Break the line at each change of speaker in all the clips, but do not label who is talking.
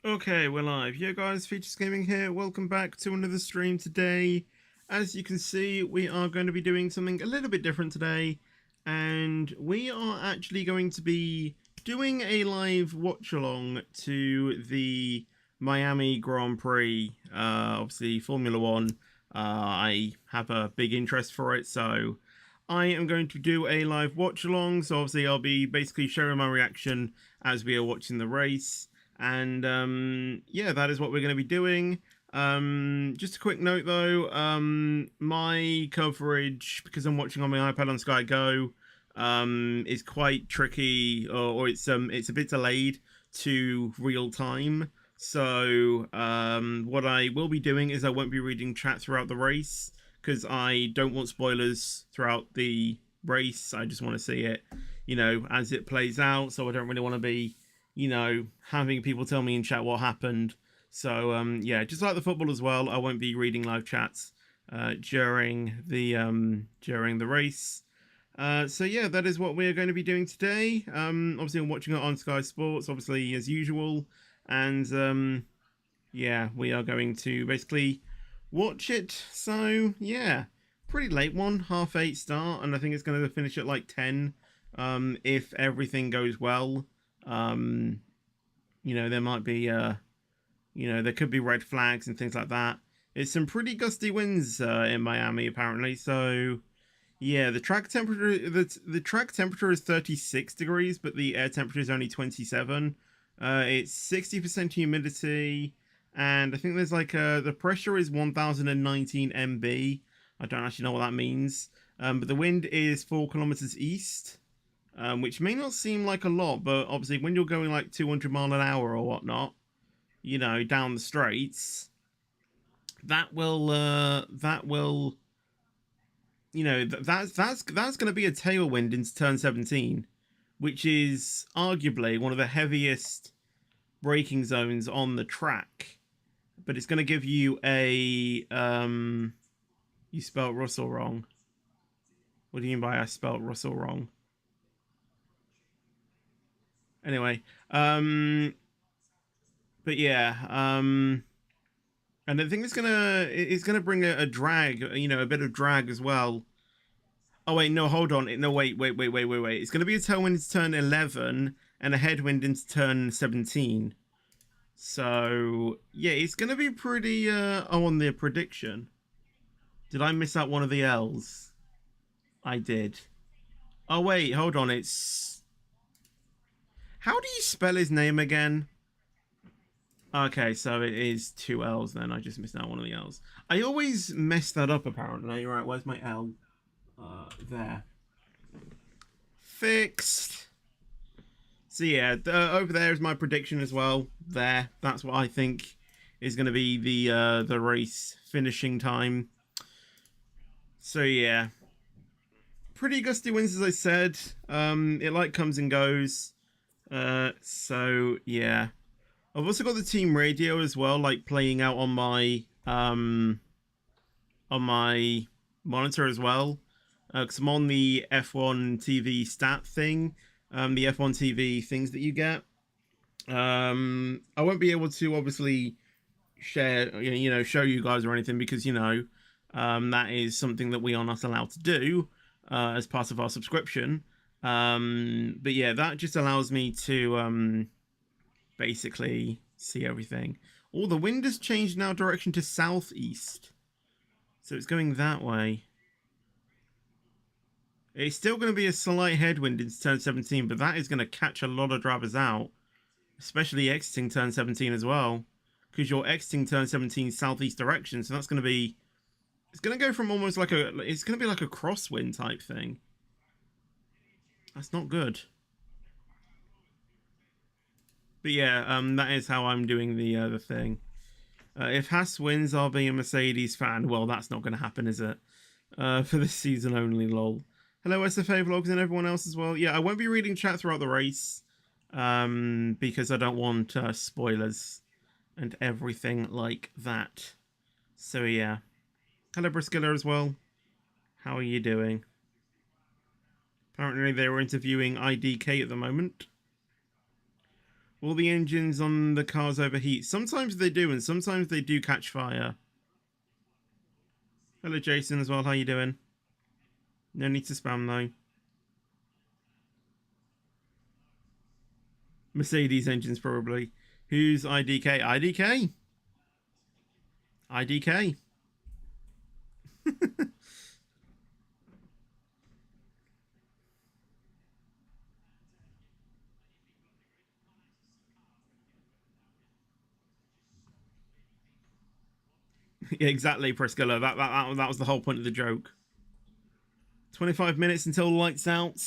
Okay, we're live. Yo guys, Features Gaming here. Welcome back to another stream today. As you can see, we are going to be doing something a little bit different today. And we are actually going to be doing a live watch-along to the Miami Grand Prix. Obviously, Formula One. I have a big interest for it, so I am going to do a live watch-along. So obviously, I'll be basically sharing my reaction as we are watching the race. And yeah, that is what we're going to be doing. Just a quick note though, my coverage, because I'm watching on my iPad on Sky Go, is quite tricky, or it's a bit delayed to real time. So what I will be doing is I won't be reading chat throughout the race because I don't want spoilers throughout the race. I just want to see it, as it plays out. So I don't really want to be having people tell me in chat what happened. So, yeah, just like the football as well, I won't be reading live chats during the race. So, yeah, that is what we're going to be doing today. Obviously, I'm watching it on Sky Sports, obviously, as usual. And, yeah, we are going to basically watch it. So, yeah, pretty late one, 8:30 start. And I think it's going to finish at like 10 if everything goes well. There might be, there could be red flags and things like that. It's some pretty gusty winds in Miami, apparently. So, yeah, the track temperature is 36 degrees, but the air temperature is only 27. It's 60% humidity, and I think there's like the pressure is 1019 MB. I don't actually know what that means. But the wind is 4 kilometers east. Which may not seem like a lot, but obviously when you're going like 200 mile an hour or whatnot, down the straights, that's going to be a tailwind into turn 17, which is arguably one of the heaviest braking zones on the track. But it's going to give you a you spelt Russell wrong. What do you mean by I spelt Russell wrong? Anyway, but yeah, and I think it's gonna bring a drag, a bit of drag as well. Oh wait, no, hold on, no, wait. It's gonna be a tailwind into turn 11 and a headwind into turn 17. So yeah, it's gonna be pretty. On the prediction, did I miss out one of the L's? I did. Oh wait, hold on, it's. How do you spell his name again? Okay, so it is 2 L's then. I just missed out one of the L's. I always mess that up, apparently. Right, where's my L? There. Fixed. So yeah, over there is my prediction as well. There. That's what I think is going to be the race finishing time. So yeah. Pretty gusty winds, as I said. It like comes and goes. So yeah, I've also got the team radio as well, like playing out on my monitor as well, because I'm on the F1 TV stat thing, the F1 TV things that you get. I won't be able to obviously share, show you guys or anything because that is something that we are not allowed to do as part of our subscription. But yeah, that just allows me to basically see everything. Oh, the wind has changed now direction to southeast, so it's going that way. It's still going to be a slight headwind into turn 17, but that is going to catch a lot of drivers out, especially exiting turn 17 as well, because you're exiting turn 17 southeast direction, so that's going to be, it's going to go from almost like it's going to be like a crosswind type thing. That's not good. But yeah, that is how I'm doing the thing. If Haas wins, I'll be a Mercedes fan. Well, that's not going to happen, is it? For this season only, lol. Hello, SFA Vlogs and everyone else as well. Yeah, I won't be reading chat throughout the race because I don't want spoilers and everything like that. So yeah. Hello, Briskilla as well. How are you doing? Apparently they were interviewing IDK at the moment. All the engines on the cars overheat. Sometimes they do, and sometimes they do catch fire. Hello, Jason, as well. How you doing? No need to spam, though. Mercedes engines, probably. Who's IDK? IDK? IDK. Yeah, exactly, Priscilla. That was the whole point of the joke. 25 minutes until lights out.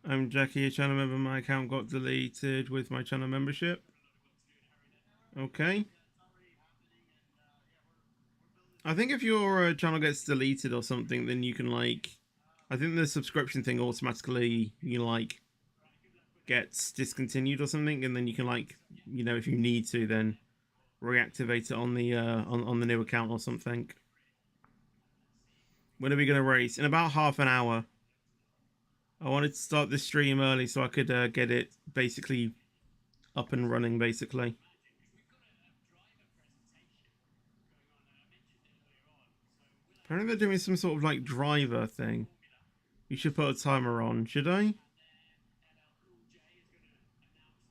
I'm Jackie, a channel member. My account got deleted with my channel membership. Okay. I think if your channel gets deleted or something, then you can like, I think the subscription thing automatically gets discontinued or something, and then you can like, if you need to, then reactivate it on the on the new account or something. When are we gonna race? In about half an hour. I wanted to start this stream early so I could get it basically up and running, basically. Apparently they're doing some sort of like driver thing. You should put a timer on, should I?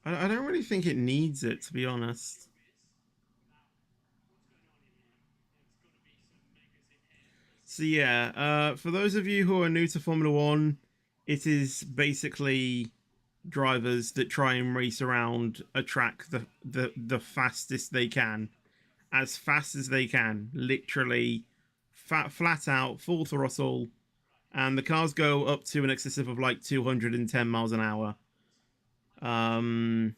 I don't really think it needs it, to be honest. So yeah, for those of you who are new to Formula One, it is basically drivers that try and race around a track the fastest they can, as fast as they can, literally, flat out, full throttle, and the cars go up to an excessive of like 210 miles an hour. Um,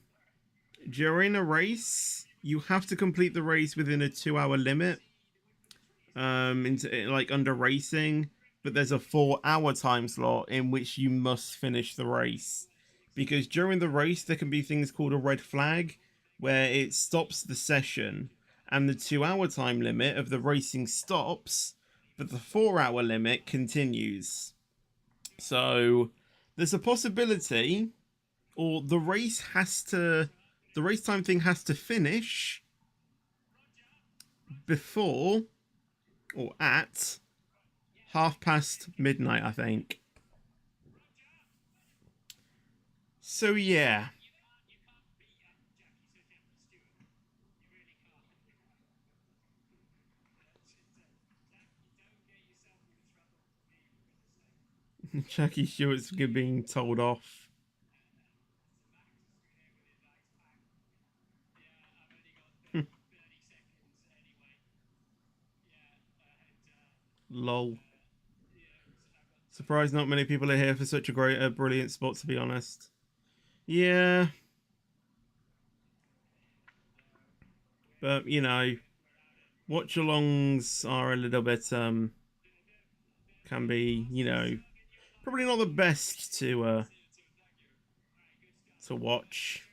During a race, you have to complete the race within a 2 hour limit. Into like under racing, but there's a 4 hour time slot in which you must finish the race. Because during the race, there can be things called a red flag, where it stops the session and the 2 hour time limit of the racing stops, but the 4 hour limit continues. So there's a possibility, or the race time thing has to finish before or at midnight, I think. So yeah. Jackie Stewart's being told off. Lol. Surprised not many people are here for such a brilliant spot, to be honest. Yeah. But, watchalongs are a little bit, can be, probably not the best to watch.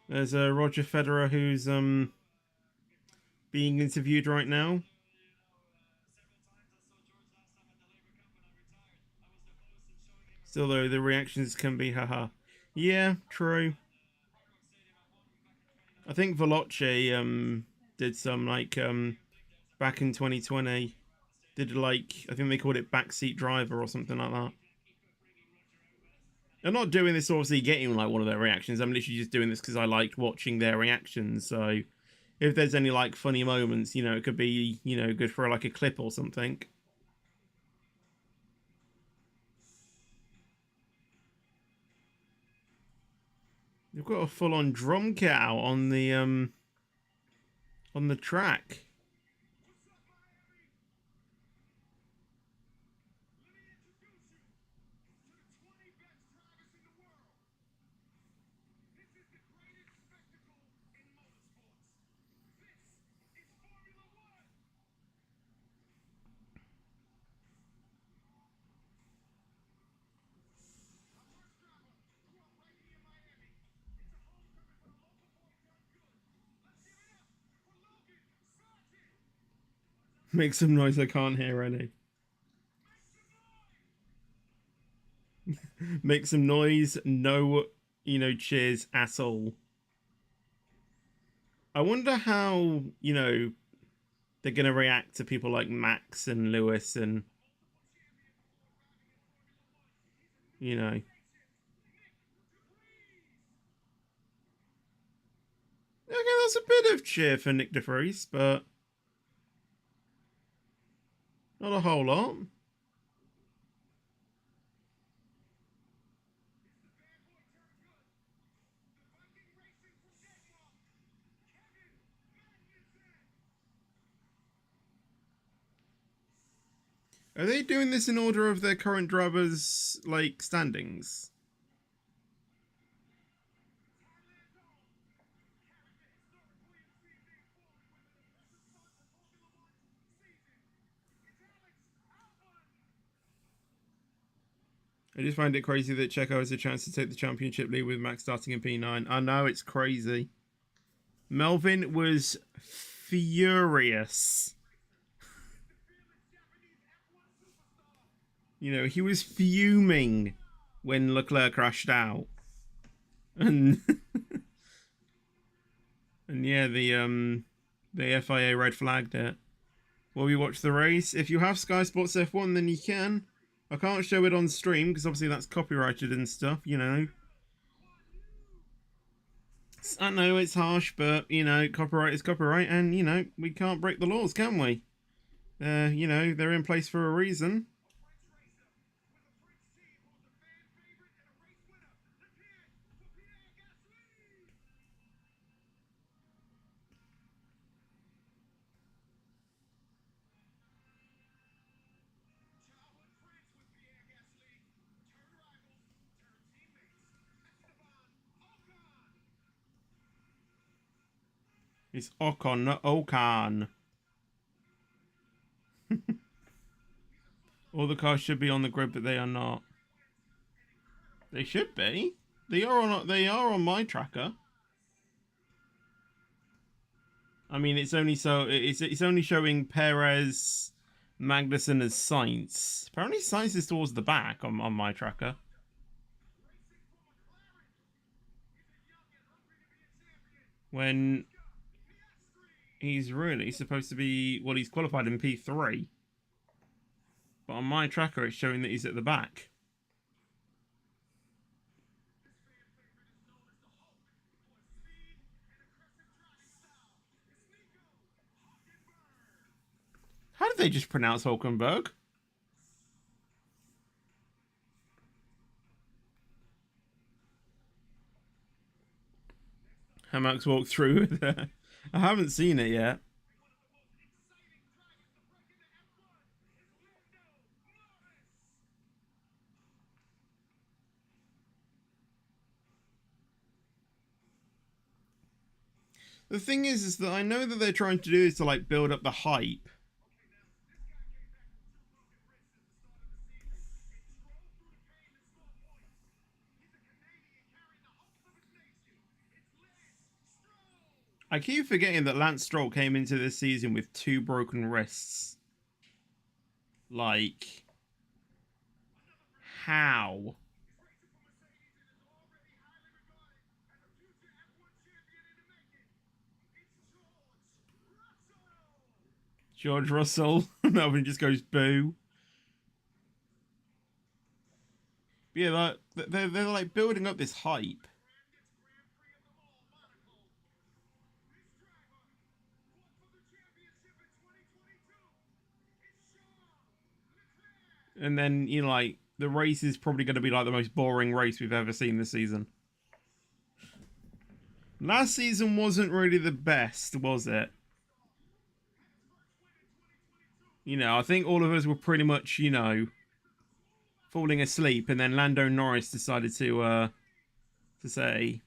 There's a Roger Federer who's, being interviewed right now. Still, though, the reactions can be haha. Yeah, true. I think Veloce did some like back in 2020 did like I think they called it backseat driver or something like that. I'm not doing this obviously getting like one of their reactions. I'm literally just doing this because I liked watching their reactions. So if there's any like funny moments, it could be good for like a clip or something. They've got a full-on drum kit out on the track. Make some noise, I can't hear any. Make some noise, no, cheers at all. I wonder how, they're going to react to people like Max and Lewis and, you know. Okay, that's a bit of cheer for Nick DeFries, but not a whole lot. Are they doing this in order of their current drivers' like standings? I just find it crazy that Checo has a chance to take the championship lead with Max starting in P9. I know, it's crazy. Melvin was furious. He was fuming when Leclerc crashed out. And and yeah, the FIA red flagged it. Will we watch the race? If you have Sky Sports F1, then you can. I can't show it on stream because obviously that's copyrighted and stuff, I know it's harsh, but, copyright is copyright, and, we can't break the laws, can we? They're in place for a reason. It's Ocon, not Okan. All the cars should be on the grid, but they are not. They should be. They are on my tracker. I mean, it's only showing Perez, Magnussen as Sainz. Apparently, Sainz is towards the back on my tracker. When he's really supposed to be, well, he's qualified in P3. But on my tracker, it's showing that he's at the back. How did they just pronounce Hulkenberg? How Max walked through there. I haven't seen it yet. The thing is that I know that they're trying to do is to like build up the hype. I keep forgetting that Lance Stroll came into this season with 2 broken wrists. Like, how? George Russell. Melvin just goes boo. But yeah, they're like building up this hype. And then, like, the race is probably going to be like the most boring race we've ever seen this season. Last season wasn't really the best, was it? I think all of us were pretty much, falling asleep, and then Lando Norris decided to say,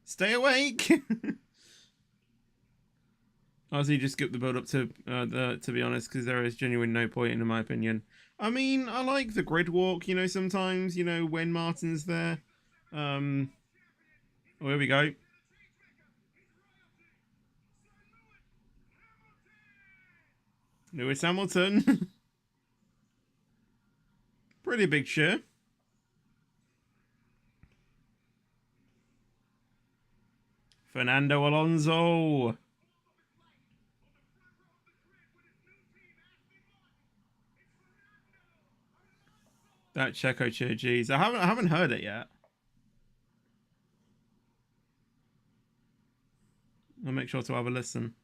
"Stay awake." Honestly, just skip the build up to be honest, because there is genuinely no point in my opinion. I mean, I like the grid walk, sometimes, when Martin's there. Oh, here we go. Lewis Hamilton. Pretty big cheer. Fernando Alonso. That Checo cheer, jeez. I haven't heard it yet. I'll make sure to have a listen.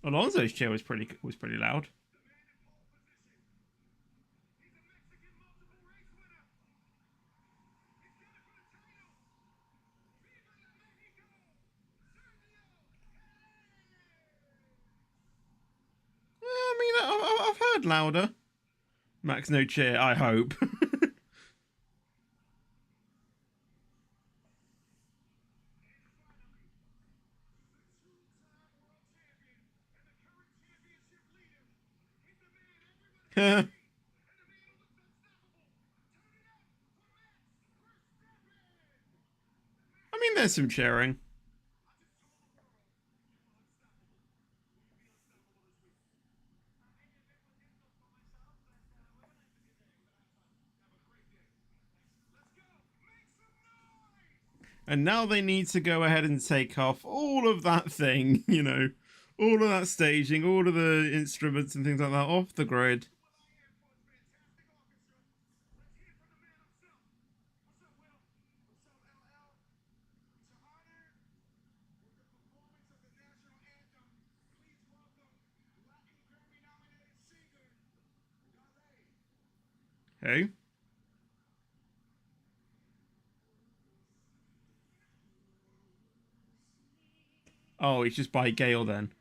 Alonso's cheer was pretty loud. I mean, I've heard louder. Max no cheer, I hope. I mean, there's some cheering. And now they need to go ahead and take off all of that thing, you know, all of that staging, all of the instruments and things like that off the grid. Hey? Oh, it's just by Gale then.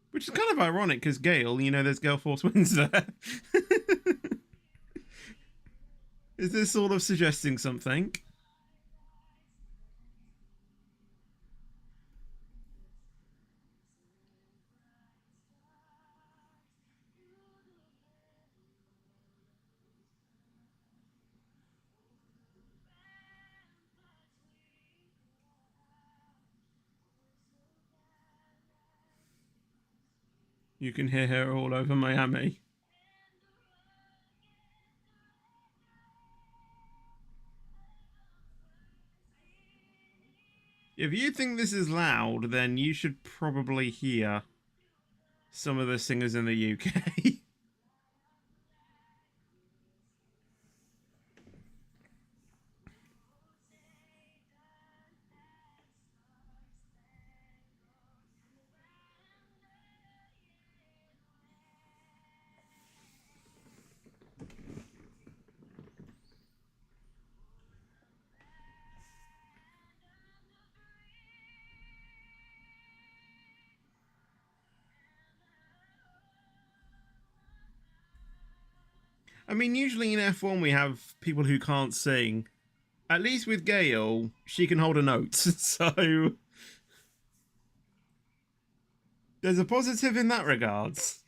Which is kind of ironic because Gale, you know, there's Gale Force Winds there. Is this sort of suggesting something? You can hear her all over Miami. If you think this is loud, then you should probably hear some of the singers in the UK. I mean, usually in F1 we have people who can't sing. At least with Gale, she can hold a note. So there's a positive in that regards.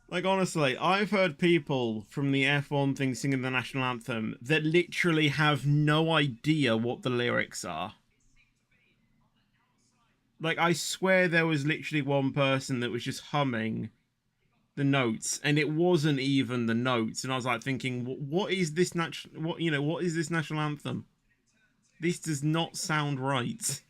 Like, honestly, I've heard people from the F1 thing singing the national anthem that literally have no idea what the lyrics are. Like, I swear there was literally one person that was just humming the notes, and it wasn't even the notes. And I was like thinking, what is this what is this national anthem? This does not sound right.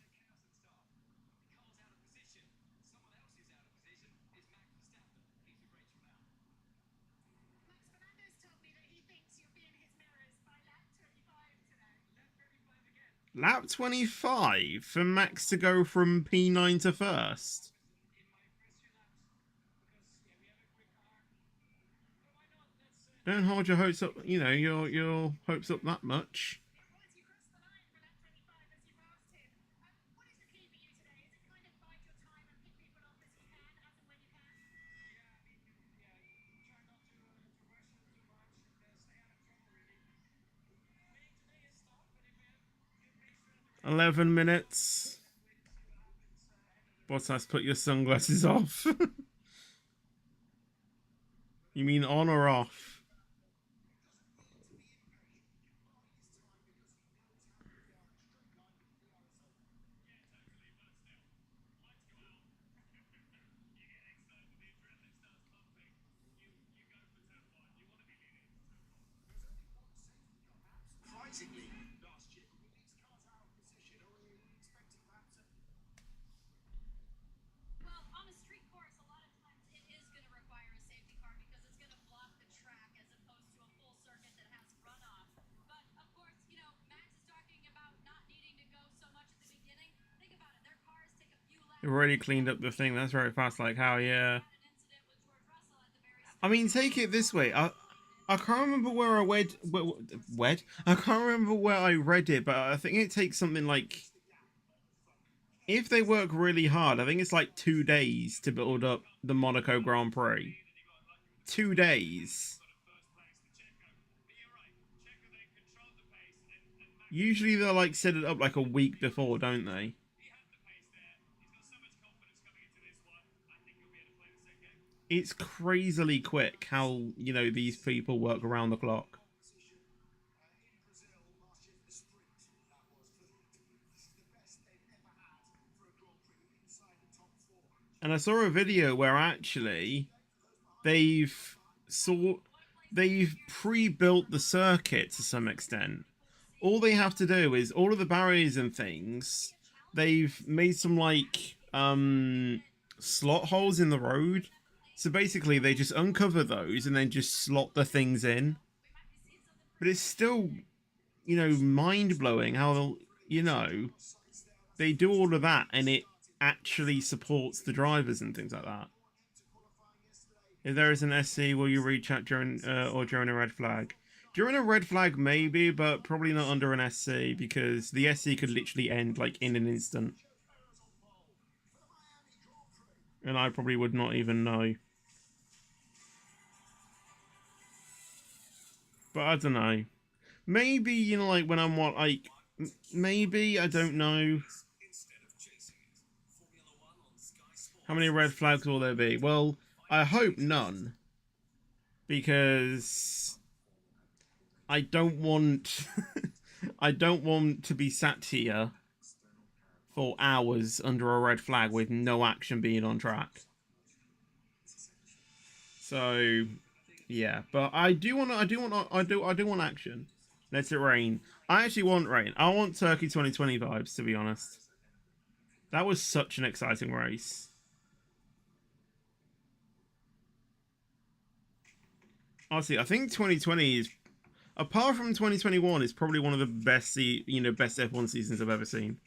Lap 25 for Max to go from P9 to first. Don't hold your hopes up, you know, your hopes up that much. $11. Bottas, put your sunglasses off. You mean on or off? They've already cleaned up the thing. That's very fast. Like how, yeah. I mean, take it this way. I can't remember where I read. I can't remember where I read it, but I think it takes something like, if they work really hard, I think it's like 2 days to build up the Monaco Grand Prix. 2 days. Usually they'll like set it up like a week before, don't they? It's crazily quick how, these people work around the clock. And I saw a video where actually they've sort they've pre-built the circuit to some extent. All they have to do is all of the barriers and things. They've made some like slot holes in the road. So basically, they just uncover those and then just slot the things in. But it's still, mind blowing how they do all of that and it actually supports the drivers and things like that. If there is an SC, will you reach out during or during a red flag? During a red flag, maybe, but probably not under an SC because the SC could literally end like in an instant, and I probably would not even know. But I don't know. Maybe like when I'm maybe I don't know. How many red flags will there be? Well, I hope none, because I don't want I don't want to be sat here for hours under a red flag with no action being on track. So yeah, but I do want action. Let it rain. I actually want rain. I want Turkey 2020 vibes, to be honest. That was such an exciting race. Honestly, I think 2020 is, apart from 2021, is probably one of the best best F1 seasons I've ever seen.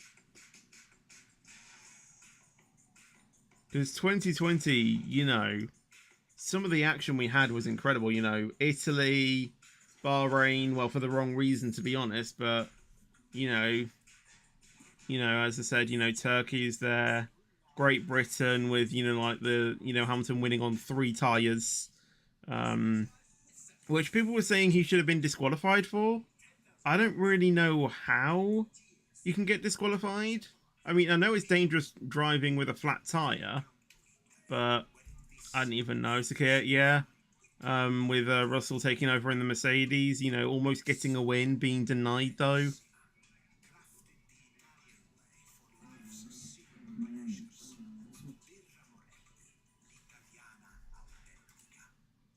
Because 2020, some of the action we had was incredible. Italy, Bahrain, well, for the wrong reason, to be honest, but as I said, Turkey's there, Great Britain with like the Hamilton winning on 3 tires, which people were saying he should have been disqualified for. I don't really know how you can get disqualified. I mean, I know it's dangerous driving with a flat tire, but I didn't even know. It's okay, yeah. With Russell taking over in the Mercedes, almost getting a win, being denied though.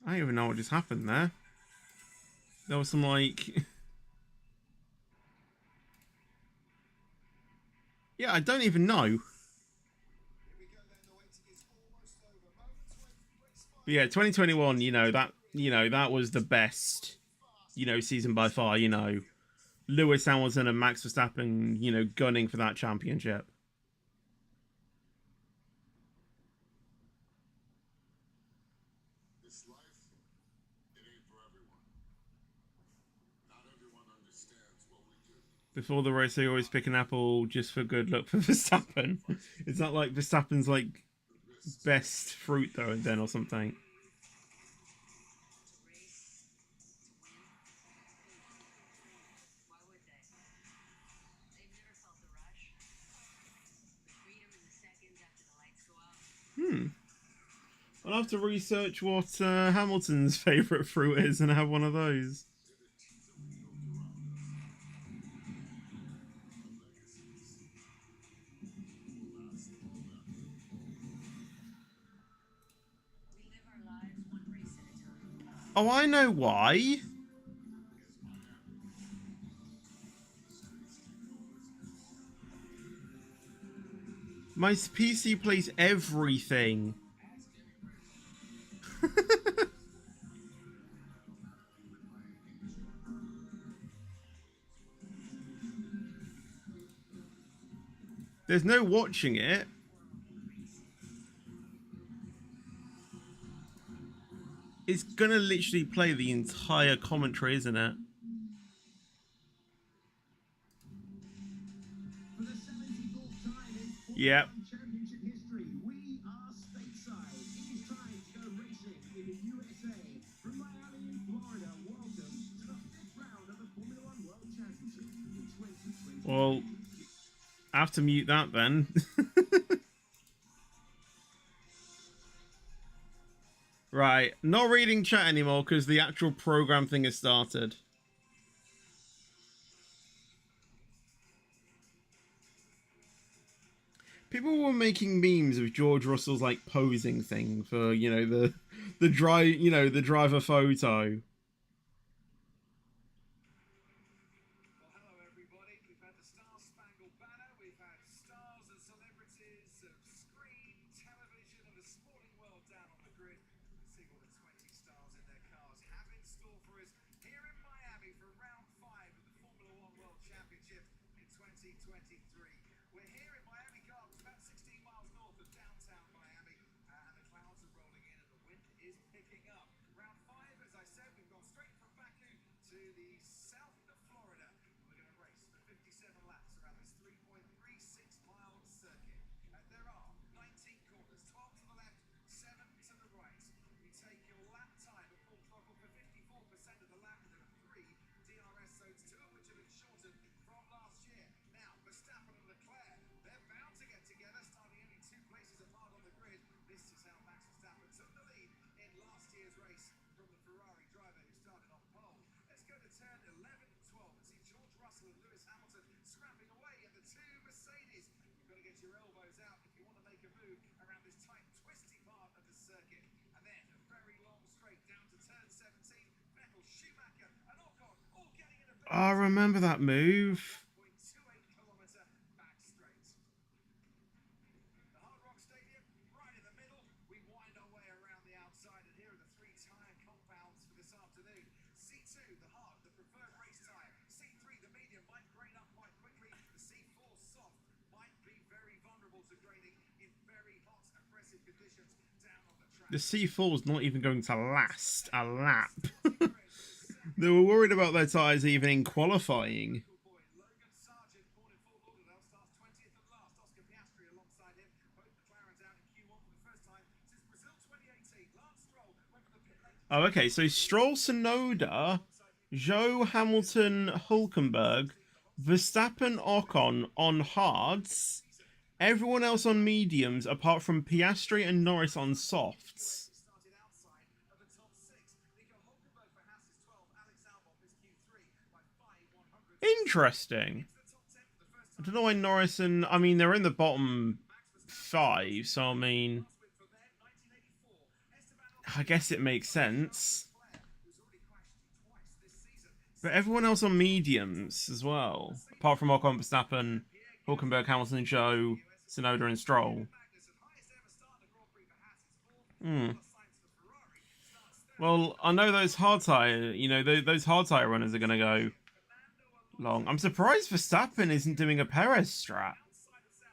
I don't even know what just happened there. There was some like... yeah, I don't even know. But yeah, 2021, that was the best, season by far, Lewis Hamilton and Max Verstappen, gunning for that championship. Before the race, they always pick an apple just for good luck for Verstappen. Is that like Verstappen's like best fruit though, then or something? Hmm. I'll have to research what Hamilton's favourite fruit is and have one of those. Oh, I know why. My PC plays everything. There's no watching it. It's gonna literally play the entire commentary, isn't it? Yep. Well, I have to mute that then. Right, not reading chat anymore because the actual program thing has started. People were making memes of George Russell's like posing thing for, you know, the driver photo.
Well, hello everybody. We've had the Star-Spangled Banner, we've had stars and celebrities of screen, television, and the sporting world down on the grid. Let's see what the 20 stars in their cars have in store for us here in Miami for round 5 of the Formula One World Championship in 2023. We're here in Miami Gardens, about 16 miles north of downtown Miami, and the clouds are rolling in and the wind is picking up. Round 5, as I said, we've gone straight from Baku to the south of Florida. We're going to race for 57 laps around this 3.36-mile circuit. There are 19 corners, 12 to the left, 7 to the right. You take your lap time at full throttle for 54% of the lap, and there are 3 DRS zones, 2 of which have been shortened from last year. Now, Verstappen and Leclerc, they're bound to get together, starting only 2 places apart on the grid. This is how Max Verstappen took the lead in last year's race from the Ferrari driver who started on pole. Let's go to turn 11 and 12 and see George Russell and Lewis Hamilton scrapping away in the 2 Mercedes. You've got to get your elbows out if you want to make a move around this tight, twisty part of the circuit. And then a very long straight down to turn 17. Vettel, Schumacher, and Ocon all getting in a bit.
I remember that move.
1.28-kilometer back straight. The Hard Rock Stadium, right in the middle. We wind our way around the outside, and here are the 3 tyre compounds for this afternoon. C2, the hard, the preferred race tyre. C3, the medium, might grain up quite quickly. The C4, soft, might be very vulnerable to graining in very hot, aggressive conditions down on the track.
The C4 is not even going to last a lap. They were worried about their tyres even in qualifying. Oh, okay, so Stroll, Sonoda, Joe, Hamilton, Hulkenberg, Verstappen, Ocon on hards, everyone else on mediums apart from Piastri and Norris on softs. Interesting. I don't know why Norris and... I mean, they're in the bottom 5, so I mean... I guess it makes sense. But everyone else on mediums as well, apart from Ocon, Verstappen, Hulkenberg, Hamilton, Joe, Tsunoda, and Stroll. Well, I know those hard tire, those hard tire runners are going to go long. I'm surprised Verstappen isn't doing a Perez strat.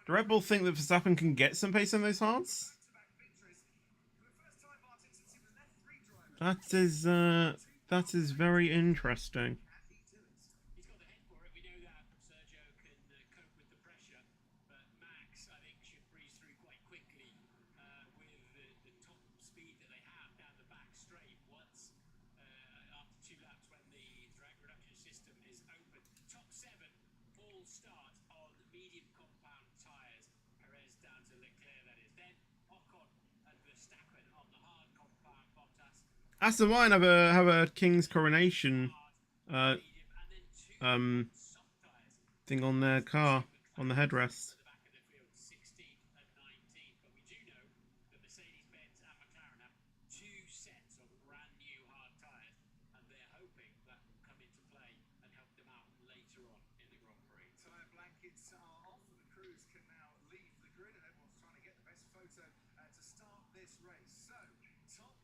Do Red Bull think that Verstappen can get some pace on those hards? That is very interesting. Aston Martin have a King's Coronation thing on their car, on the headrest.
To start this race. So, top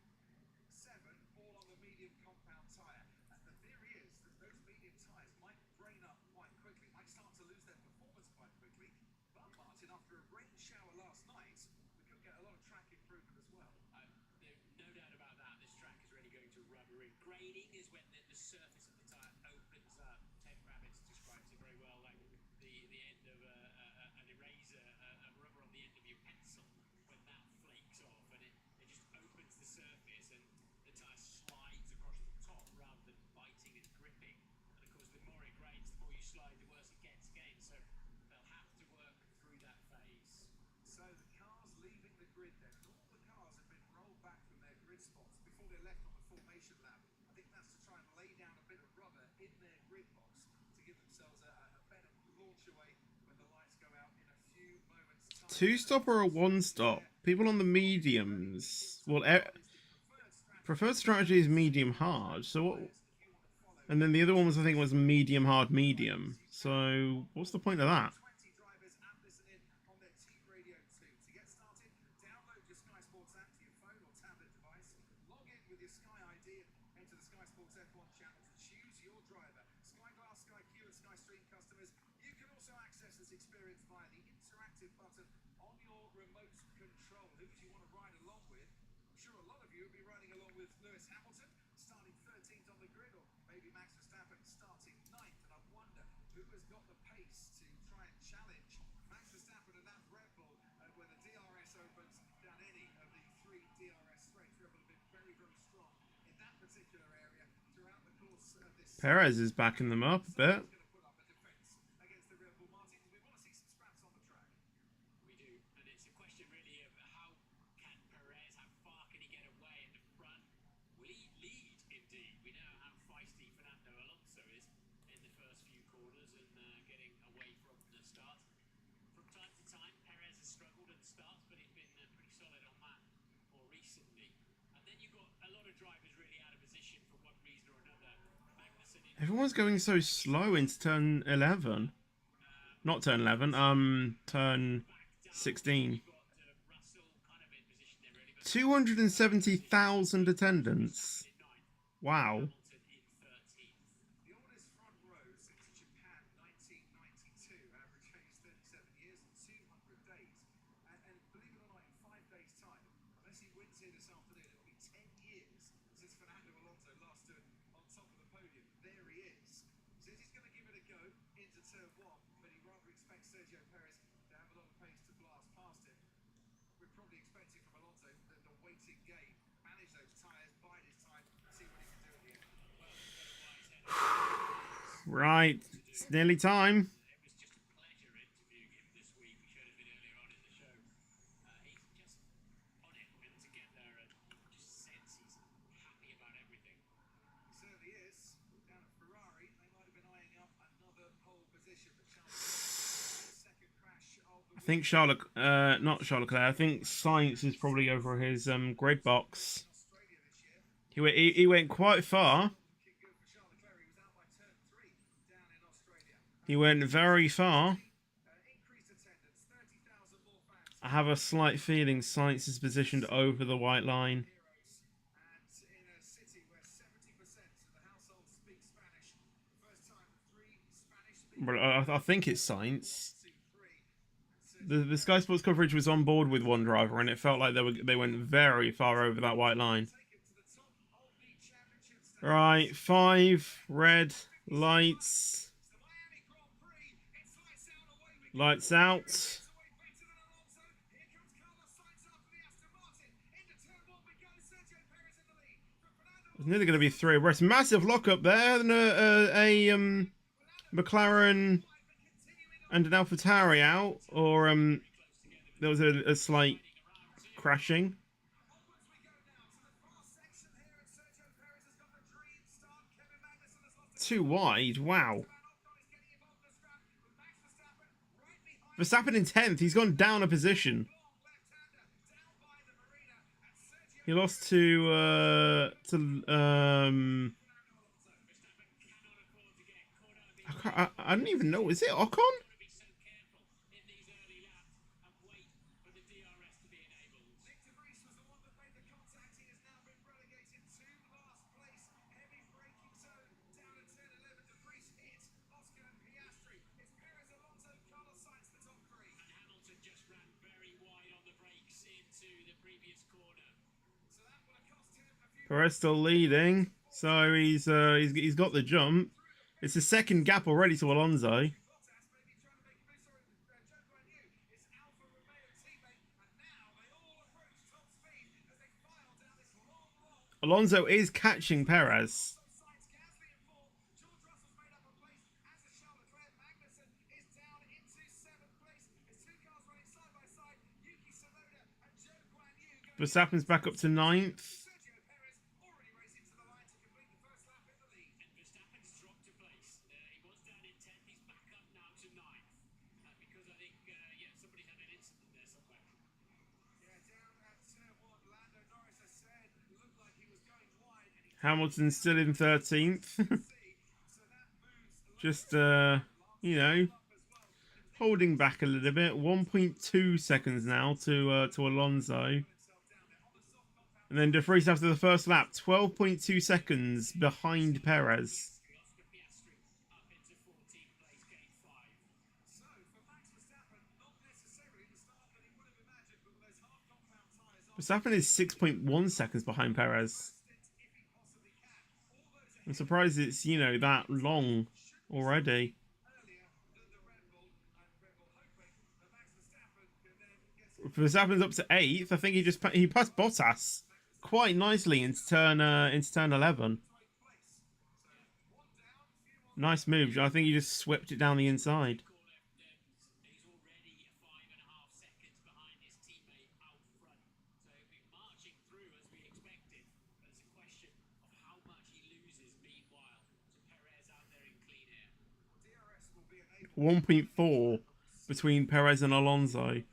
7 all on the medium compound tyre. The theory is that those medium tyres might brain up quite quickly, might start to lose their performance quite quickly. But Martin, after a rain shower last night, we could get a lot of track improvement as well. There's no doubt about that. This track has really
Grading is when the surface of the tire opens up. Ted Rabbits describes it very well, like the end of an eraser, a rubber on the end of your pencil, when that flakes off and it just opens the surface and the tire slides across the top rather than biting and gripping. And of course, the more it grades, the more you slide, the worse it gets again. So they'll have to work through that phase.
So the cars leaving the grid then, and all the cars have been rolled back from their grid spots before they're left on the formation lap. I think that's to try and lay down a bit of rubber in their grid box to give themselves a better launch away when the lights go out in a few moments' time.
Two-stop or a one-stop? People on the mediums. Well, preferred strategy is medium hard. So what? And then the other one was, I think, was medium hard medium. So what's the point of that?
20 drivers and listen in on their team radio too. To get started, download your Sky Sports app to your phone or tablet device. Log in with your Sky ID and enter the Sky Sports F1 channel to choose your driver. Sky Glass, Sky Q and Sky Stream customers, you can also access this experience via the interactive button on your remote control. Who do you want to ride along with? I'm sure a lot of you will be riding along with Lewis Hamilton, starting 13th on the grid, or maybe Max Verstappen starting 9th. And I wonder who has got the pace to try and challenge Max Verstappen and that Red Bull when the DRS opens down any of the 3 DRS straights. Red Bull have been very, very strong in that particular area throughout the course of this.
Perez is backing them up a bit.
Going to put up a defense against the Red Bull Martins. We want to see some scraps on the track.
We do, and it's a question really of how can Perez, how far can he get away at the front? Will he lead indeed? We know how feisty Fernando Alonso is in the first few corners and getting away from the start. From time to time, Perez has struggled at the start, but he's been pretty solid on that more recently. And then you've got a lot of drivers really out of position for one reason or another. Magnussen in
Everyone's going so slow into turn 11. Not turn 11, turn 16.
got Russell kind of in position there really, but
270,000 attendance. Wow.
Hamilton in 13th.
The oldest front row since Japan 1992, average age 37 years and 200 days. And believe it or not, in 5 days' time, unless he wins here this afternoon, it'll be 10 years since Fernando Alonso last stood on top of the podium. There he is. Says he's going to give it a go into turn 1, but he rather expects Sergio Perez to have a lot of pace to blast past him. We're probably expecting from Alonso the waiting game, manage those tyres, bide his time, see what he can do at the end.
Right, it's nearly time.
It was just a pleasure interviewing him this week. We showed a bit earlier on in the show. He's just on it and to get there and just sense he's happy about everything.
He certainly is. Down at Ferrari, they might have been eyeing up another pole position, but Charles second crash of the
I think not Charlotte Leclerc. I think Sainz is probably over his grid box.
Australia this year.
He went quite far.
Looking good for Charles Leclerc. He was out by turn 3 down in Australia.
He went very far.
Increased attendance, 30,000 more fans.
I have a slight feeling Sainz is positioned over the white line.
Heroes. And in a city where 70% of the household speak Spanish, first time 3 Spanish speakers.
Well, I think it's Sainz.
2, 3.
The Sky Sports coverage was on board with one driver, and it felt like they went very far over that white line.
Take it to the top of the championship stage.
Right, 5 red lights.
The Miami Grand Prix. It's lights
Lights out.
out away we go. It's away better than Alonso. Here comes Carlos Sainz after the Aston Martin. Into turn 1 we go. Sergio Perez in the lead. From Fernando
There's nearly going to be 3 abreast. Massive lock up there. And McLaren and an AlphaTauri out, or there was a slight crashing.
onwards we go now to the far section here, and Sergio Perez has got the dream start. Kevin Magnussen has lost the
Too wide. Wow.
Ocon is getting involved in the scrap with Max Verstappen right behind
Verstappen in 10th. He's gone down a position.
long left-hander down by the marina, and Sergio
He lost to I don't even know. Is it Ocon?
Be so careful in these early laps and wait for the DRS to be enabled.
Nick de Vries was the one that made the contact. He has now been relegated to last place. Heavy braking zone down at turn 11. De Vries hit Oscar and Piastri. It's Perez, Alonso, Carlos Sainz, the top 3.
And Hamilton just ran very wide on the brakes into the previous corner.
So that will have cost him a few
Perez still leading. So he's got the jump. It's the second gap already to Alonso. Alonso is catching Perez. Verstappen's back up to 9th. Hamilton's still in 13th. Just, you know, holding back a little bit. 1.2 seconds now to Alonso. And then De Vries after the first lap, 12.2 seconds behind Perez. Verstappen is 6.1 seconds behind Perez. I'm surprised it's, you know, that long already. Verstappen's up to 8th. I think he passed Bottas quite nicely into turn 11. Nice move. I think he just swept it down the inside.
Will be
1.4 between Perez and Alonso.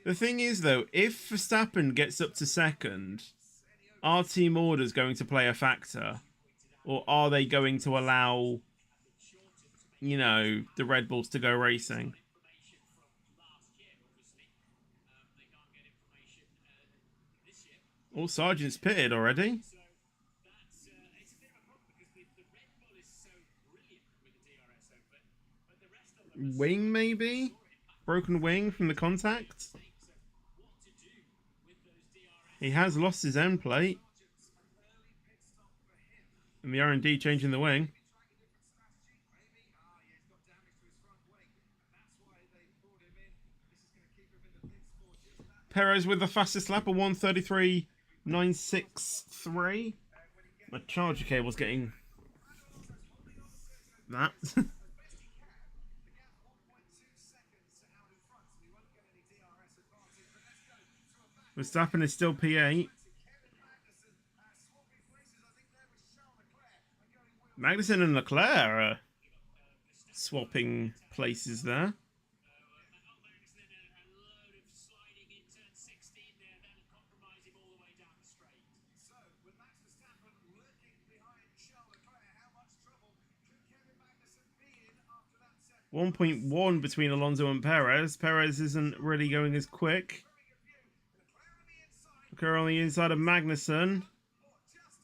The thing is, though, if Verstappen gets up to second, are team orders going to play a factor? Or are they going to allow, you know, the Red Bulls to go racing? All Sargent's pitted already. Wing, maybe? Broken wing from the contact? He has lost his end plate. And the R&D changing the wing. Perez with the fastest lap of 1:33.963. My charger cable's getting that. Verstappen is still P8. Magnussen and Leclerc are swapping places there. 1.1 between Alonso and Perez. Perez isn't really going as quick. Leclerc on the inside of Magnussen.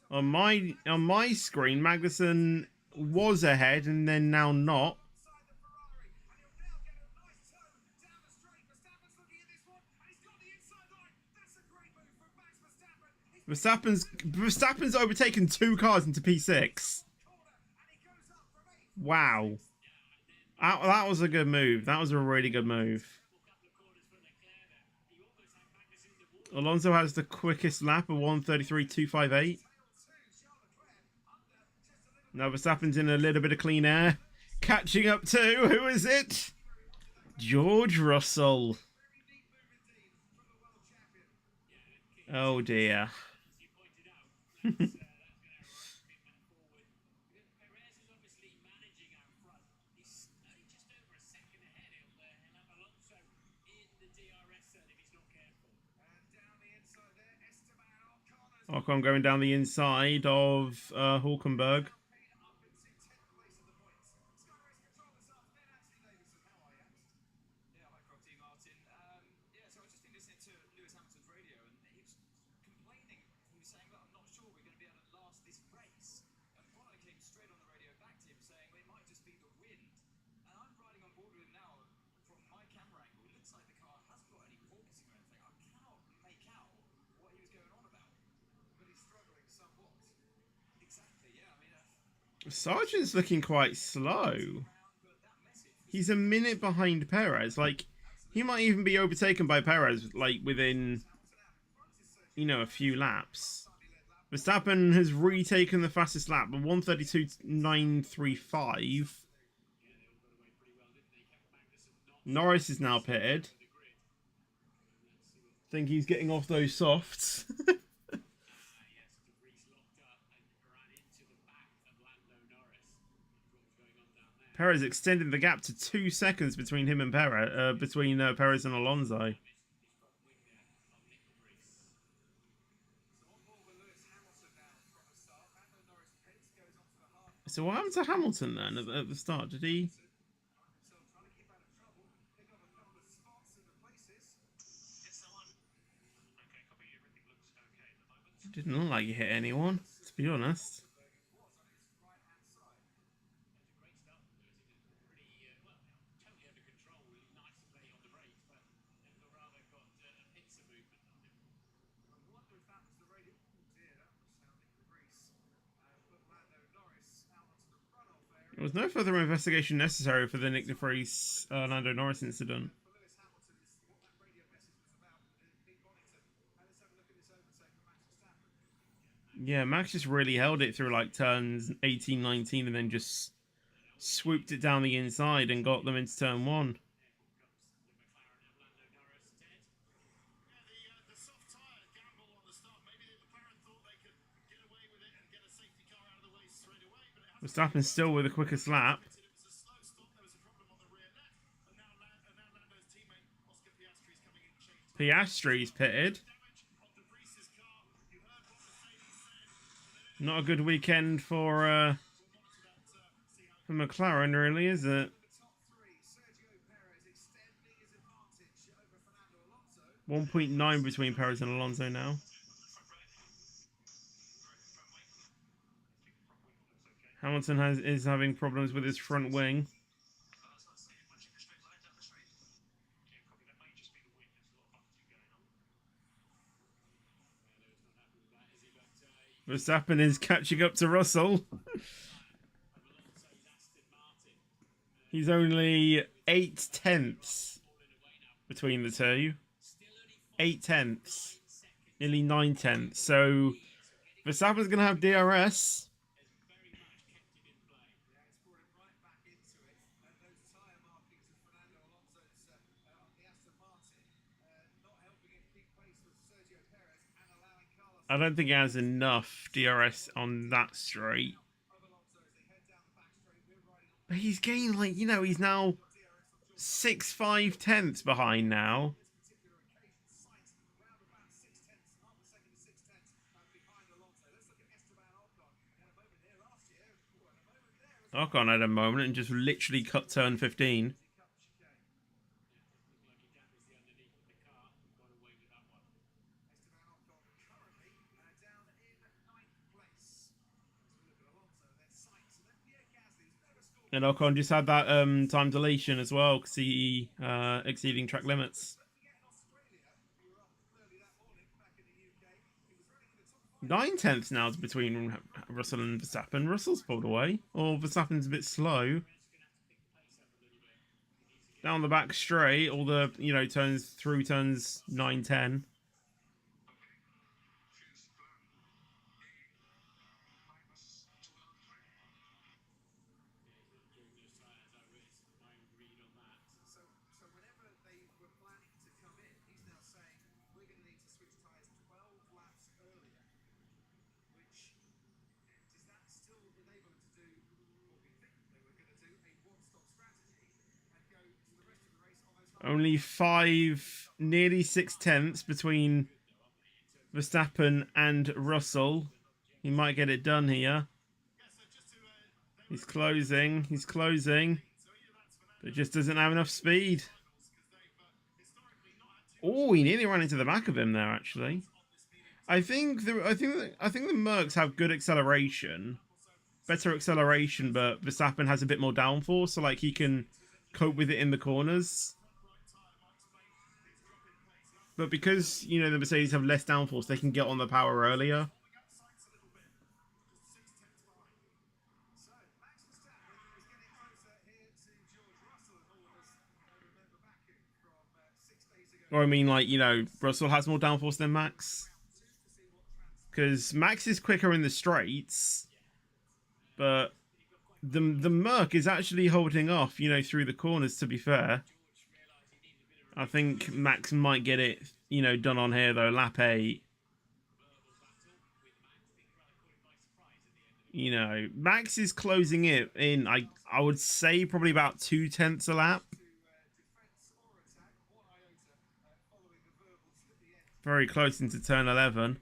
On my screen, Magnussen was ahead and then now not. Verstappen's overtaken 2 cars into P6. Wow. That was a good move. That was a really good move. Alonso has the quickest lap of 1:33.258. Now Verstappen's in a little bit of clean air. Catching up to, who is it? George Russell. Oh dear. Ocon going down the inside of Hulkenberg. Sargent's looking quite slow. He's a minute behind Perez. Like, he might even be overtaken by Perez, like, within, you know, a few laps. Verstappen has retaken the fastest lap, a 1:32.935. Norris is now pitted. Think he's getting off those softs. Perez extended the gap to 2 seconds between him and Perez, Perez and Alonso. So what happened to Hamilton then at the start? Did he? Didn't look like he hit anyone, to be honest. There was no further investigation necessary for the Nick de Vries Lando Norris incident. Yeah, Max just really held it through like turns 18, 19, and then just swooped it down the inside and got them into turn 1. Verstappen still with the quickest lap. Piastri's pitted. Not a good weekend for McLaren, really, is it? 1.9 between Perez and Alonso now. Hamilton is having problems with his front wing. Verstappen is catching up to Russell. He's only 8 tenths between the two. 8 tenths. Nearly 9 tenths. So Verstappen's going to have DRS. I don't think he has enough DRS on that straight. But he's gained, like, you know, he's now 6.5 tenths behind now. Ocon had a moment and just literally cut turn 15. And Ocon just had that time deletion as well because he exceeding track limits. 9 tenths now between Russell and Verstappen. Russell's pulled away, or Verstappen's a bit slow. Down the back straight, all the turns through turns 9, 10. Only 5, nearly 6 tenths between Verstappen and Russell. He might get it done here. He's closing. He's closing. But just doesn't have enough speed. Oh, he nearly ran into the back of him there, actually. I think the Mercs have good acceleration. Better acceleration, but Verstappen has a bit more downforce, so like he can cope with it in the corners. But because, the Mercedes have less downforce, they can get on the power earlier. Or I mean, like, you know, Russell has more downforce than Max. Because Max is quicker in the straights, but the Merc is actually holding off, you know, through the corners, to be fair. I think Max might get it, you know, done on here, though. Lap 8. You know, Max is closing it in, I would say, probably about 2/10 a lap. Very close into turn 11.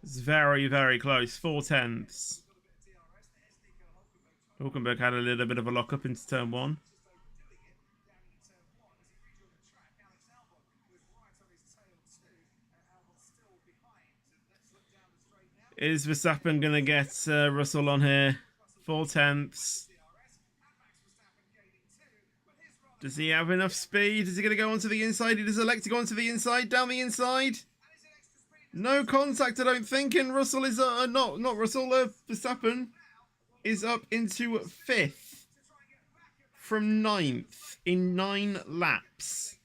It's very, very close. 4/10. Hulkenberg had a little bit of a lock-up into turn 1. Is Verstappen going to get Russell on here? 4/10. Does he have enough speed? Is he going to go onto the inside? He does elect to go onto the inside, down the inside. No contact, I don't think. And Russell is not Russell. Verstappen is up into 5th from 9th in 9 laps.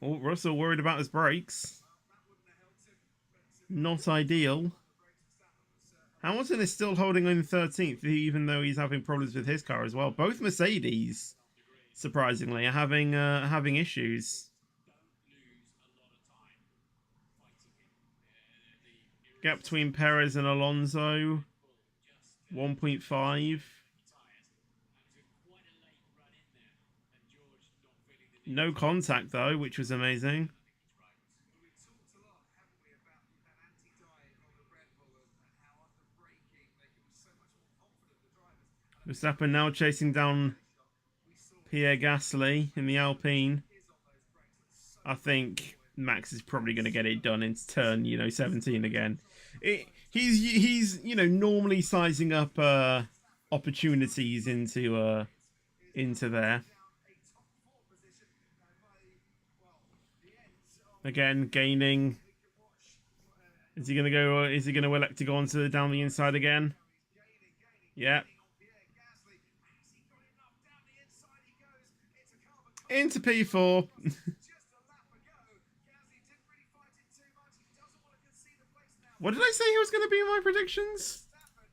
Oh, Russell worried about his brakes. Not ideal. Hamilton is still holding on 13th, even though he's having problems with his car as well. Both Mercedes, surprisingly, are having issues. Gap between Perez and Alonso, 1.5. No contact, though, which was amazing. Verstappen now chasing down Pierre Gasly in the Alpine. I think Max is probably going to get it done in turn, 17 again. He's normally sizing up opportunities into there. Again, gaining. Is he going to go? Is he going to elect to go onto down the inside again? Yeah. Into P4. What did I say he was going to be in my predictions?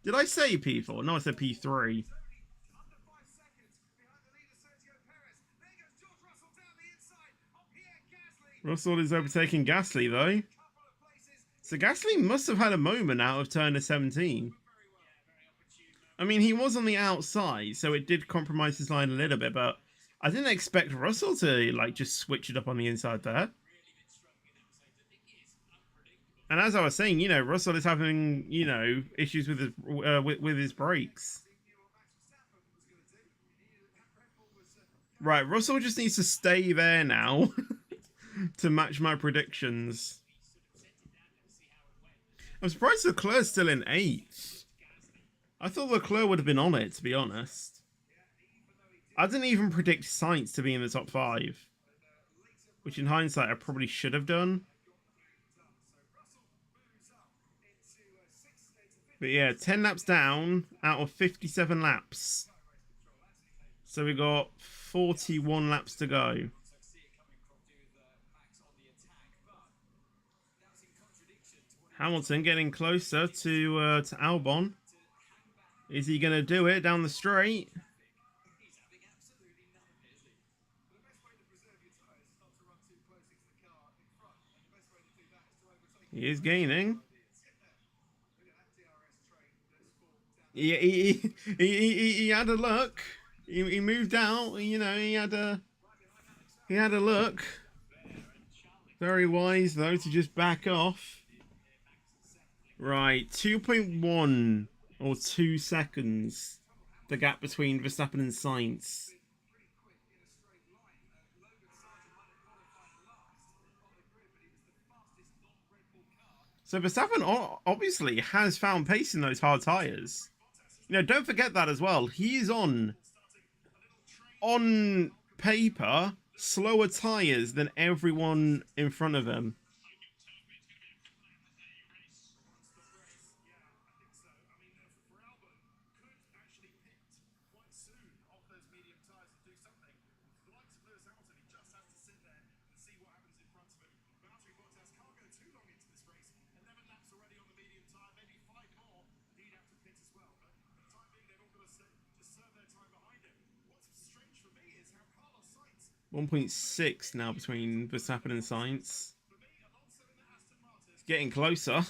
Did I say P4? No, I said P3. Russell is overtaking Gasly, though. So Gasly must have had a moment out of turn 17. I mean, he was on the outside, so it did compromise his line a little bit, but I didn't expect Russell to, just switch it up on the inside there. And as I was saying, Russell is having, issues with his brakes. Right, Russell just needs to stay there now to match my predictions. I'm surprised Leclerc's still in 8th. I thought Leclerc would have been on it, to be honest. I didn't even predict Sainz to be in the top 5. Which in hindsight I probably should have done. But yeah, 10 laps down out of 57 laps. So we got 41 laps to go. Hamilton getting closer to Albon. Is he going to do it down the straight? He is gaining. He had a look. He moved out. He had a look. Very wise though to just back off. Right, 2.1 or 2 seconds. The gap between Verstappen and Sainz. So Verstappen obviously has found pace in those hard tyres. Don't forget that as well. He's on paper, slower tyres than everyone in front of him. 1.6 now between Verstappen and Sainz. It's getting closer.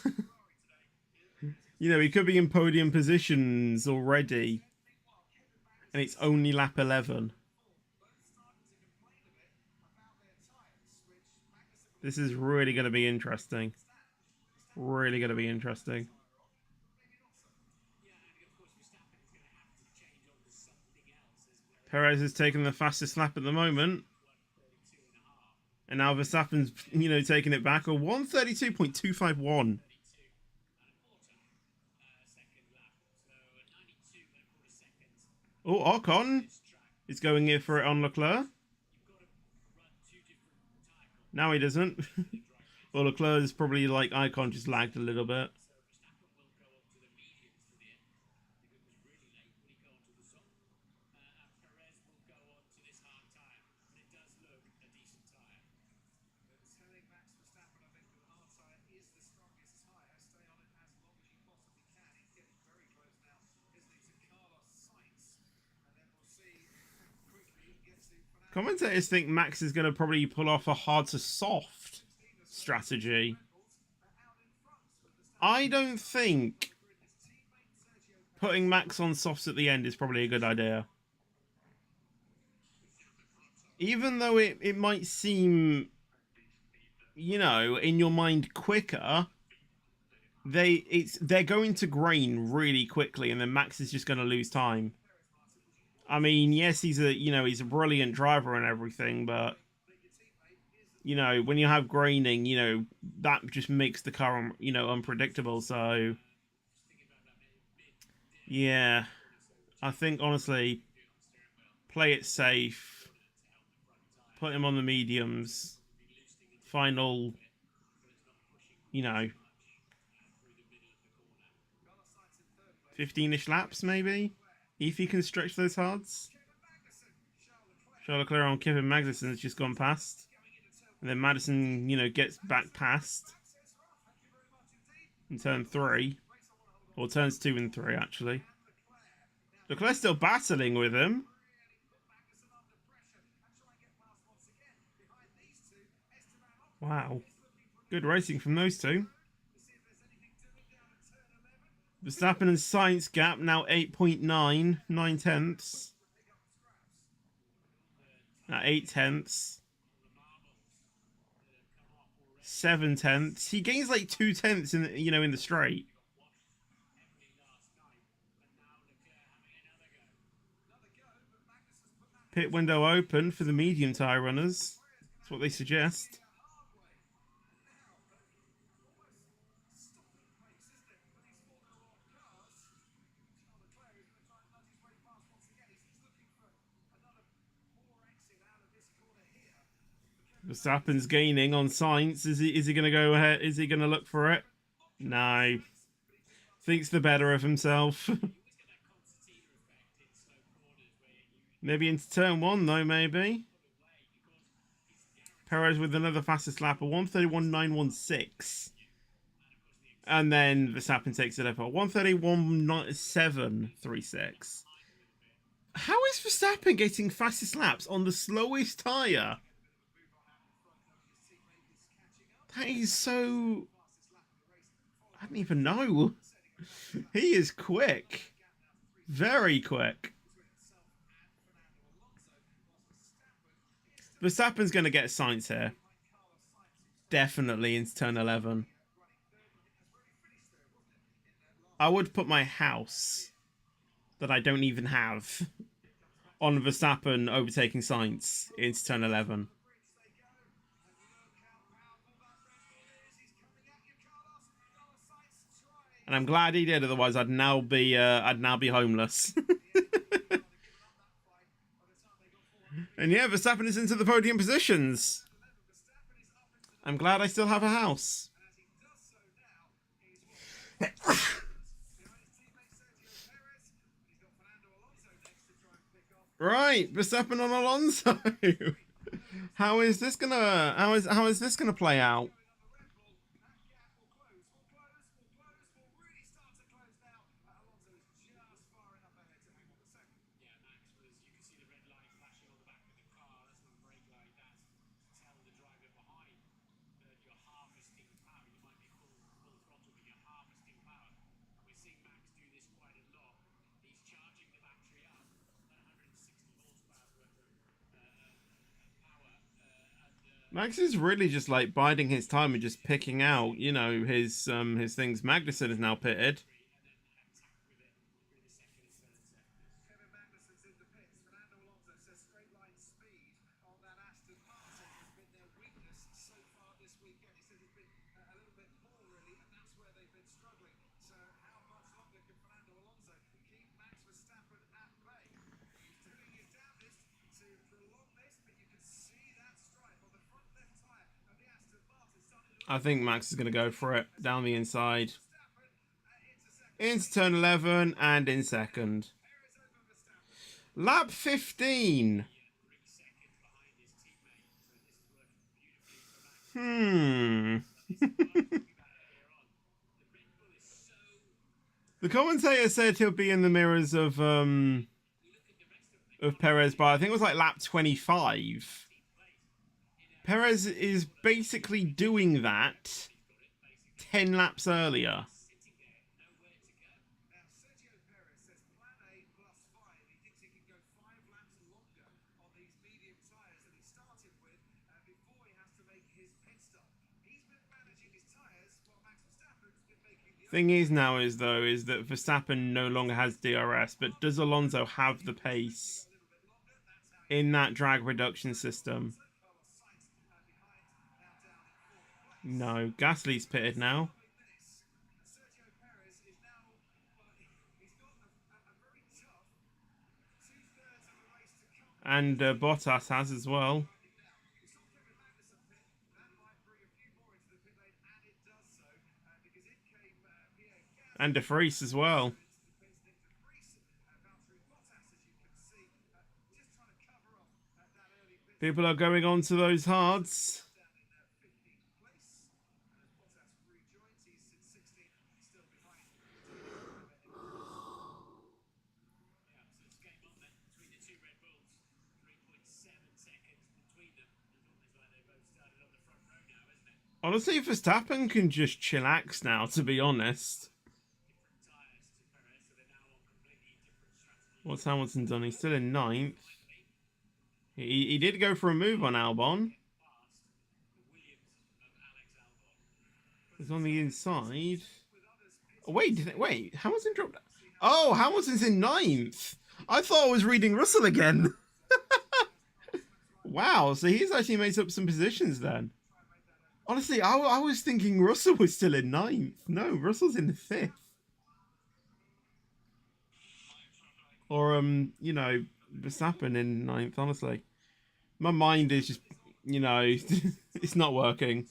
You know, he could be in podium positions already. And it's only lap 11. This is really going to be interesting. Really going to be interesting. Perez is taking the fastest lap at the moment. And now Verstappen's, you know, taking it back. A 132.251. Oh, Ocon is going here for it on Leclerc. Now he doesn't. Well, Leclerc is probably like Icon just lagged a little bit. Commentators think Max is going to probably pull off a hard to soft strategy. I don't think putting Max on softs at the end is probably a good idea. Even though it might seem, you know, in your mind quicker, they're going to grain really quickly, and then Max is just going to lose time. I mean, yes, he's a brilliant driver and everything, but you know, when you have graining, you know, that just makes the car, you know, unpredictable. So yeah, I think honestly, play it safe, put him on the mediums, final, you know, 15-ish laps maybe, if he can stretch those hards. Charles Leclerc on Kevin Magnussen has just gone past. And then Madison, you know, gets back past in turn 3. Or turns 2 and 3, actually. Leclerc's still battling with him. Wow. Good racing from those two. Verstappen and Sainz gap now 8.9, 9 tenths. Now 8 tenths. 7 tenths. He gains like 2 tenths in the, you know, in the straight. Pit window open for the medium tyre runners. That's what they suggest. Verstappen's gaining on Sainz. Is he going to go ahead? Is he going to look for it? No. Thinks the better of himself. Maybe into turn 1 though, maybe. Perez with another fastest lap of 131.916. And then Verstappen takes it up at 131.736. How is Verstappen getting fastest laps on the slowest tyre? That is so... I don't even know. He is quick. Very quick. Verstappen's going to get Sainz here. Definitely into turn 11. I would put my house that I don't even have on Verstappen overtaking Sainz into turn 11. And I'm glad he did, otherwise I'd now be homeless. And yeah, Verstappen is into the podium positions. I'm glad I still have a house. Right, Verstappen on Alonso. How is this gonna play out? Max is really just like biding his time and just picking out, you know, his things. Magnussen is now pitted.
Kevin Magnussen's in the pits. Fernando Alonso says straight line speed on that Aston Martin has been their weakness so far this weekend. He says it's been a little bit poor, really, and that's where they've been struggling. So how much longer can Fernando Alonso keep Max Verstappen at bay? He's doing his damnedest to prolong this, but you can see that stripe on the front left tyre of the Aston Martin starting to
I think Max is going to go for it down the inside.
Verstappen
Into turn 11 and in second.
Perez over Verstappen.
Lap 15. Hmm. The commentator said he'll be in the mirrors of Perez by, I think it was like lap 25. Perez is basically doing that 10 laps earlier.
Now, Sergio Perez says plan A plus 5. He thinks he can go 5 laps longer on these medium tyres that he started with before he has to make his pit stop. He's been managing his tyres while Max Verstappen's been making the
Thing is now is that Verstappen no longer has DRS, but does Alonso have the pace in that drag reduction system?
Carlos Sainz behind, now down in 4th place.
No, Gasly's pitted now.
This, Sergio Perez is now, well, he's got a very tough 2/3 of the race to come.
And Bottas has as well.
We saw Kevin Magnussen pit. That might bring a few more into the pit lane, and it does so because in came Pierre Gasly
And De Vries as well.
into the pits. Nick De Vries, Valtteri Bottas, as you can see, just trying to cover off that early pit
People are going on to those hards.
down in 15th place. And as Bottas rejoins, he's in 16th, still behind.
Yeah, so it's game on then between the two Red Bulls. 3.7 seconds between them. It's almost like they both started on the front row now, isn't it?
Honestly, Verstappen can just chillax now, to be honest.
Different tyres to Perez, so they're now on completely different strategies.
What's Hamilton done? He's still in 9th. He did go for a move on Albon.
Past the Williams of Alex Albon.
He's on the inside. Oh, wait, Hamilton dropped. Oh, Hamilton's in 9th. I thought I was reading Russell again. Wow, so he's actually made up some positions then. Honestly, I was thinking Russell was still in 9th. No, Russell's in 5th. Or, you know, Verstappen in 9th, honestly. My mind is just, you know, it's not working.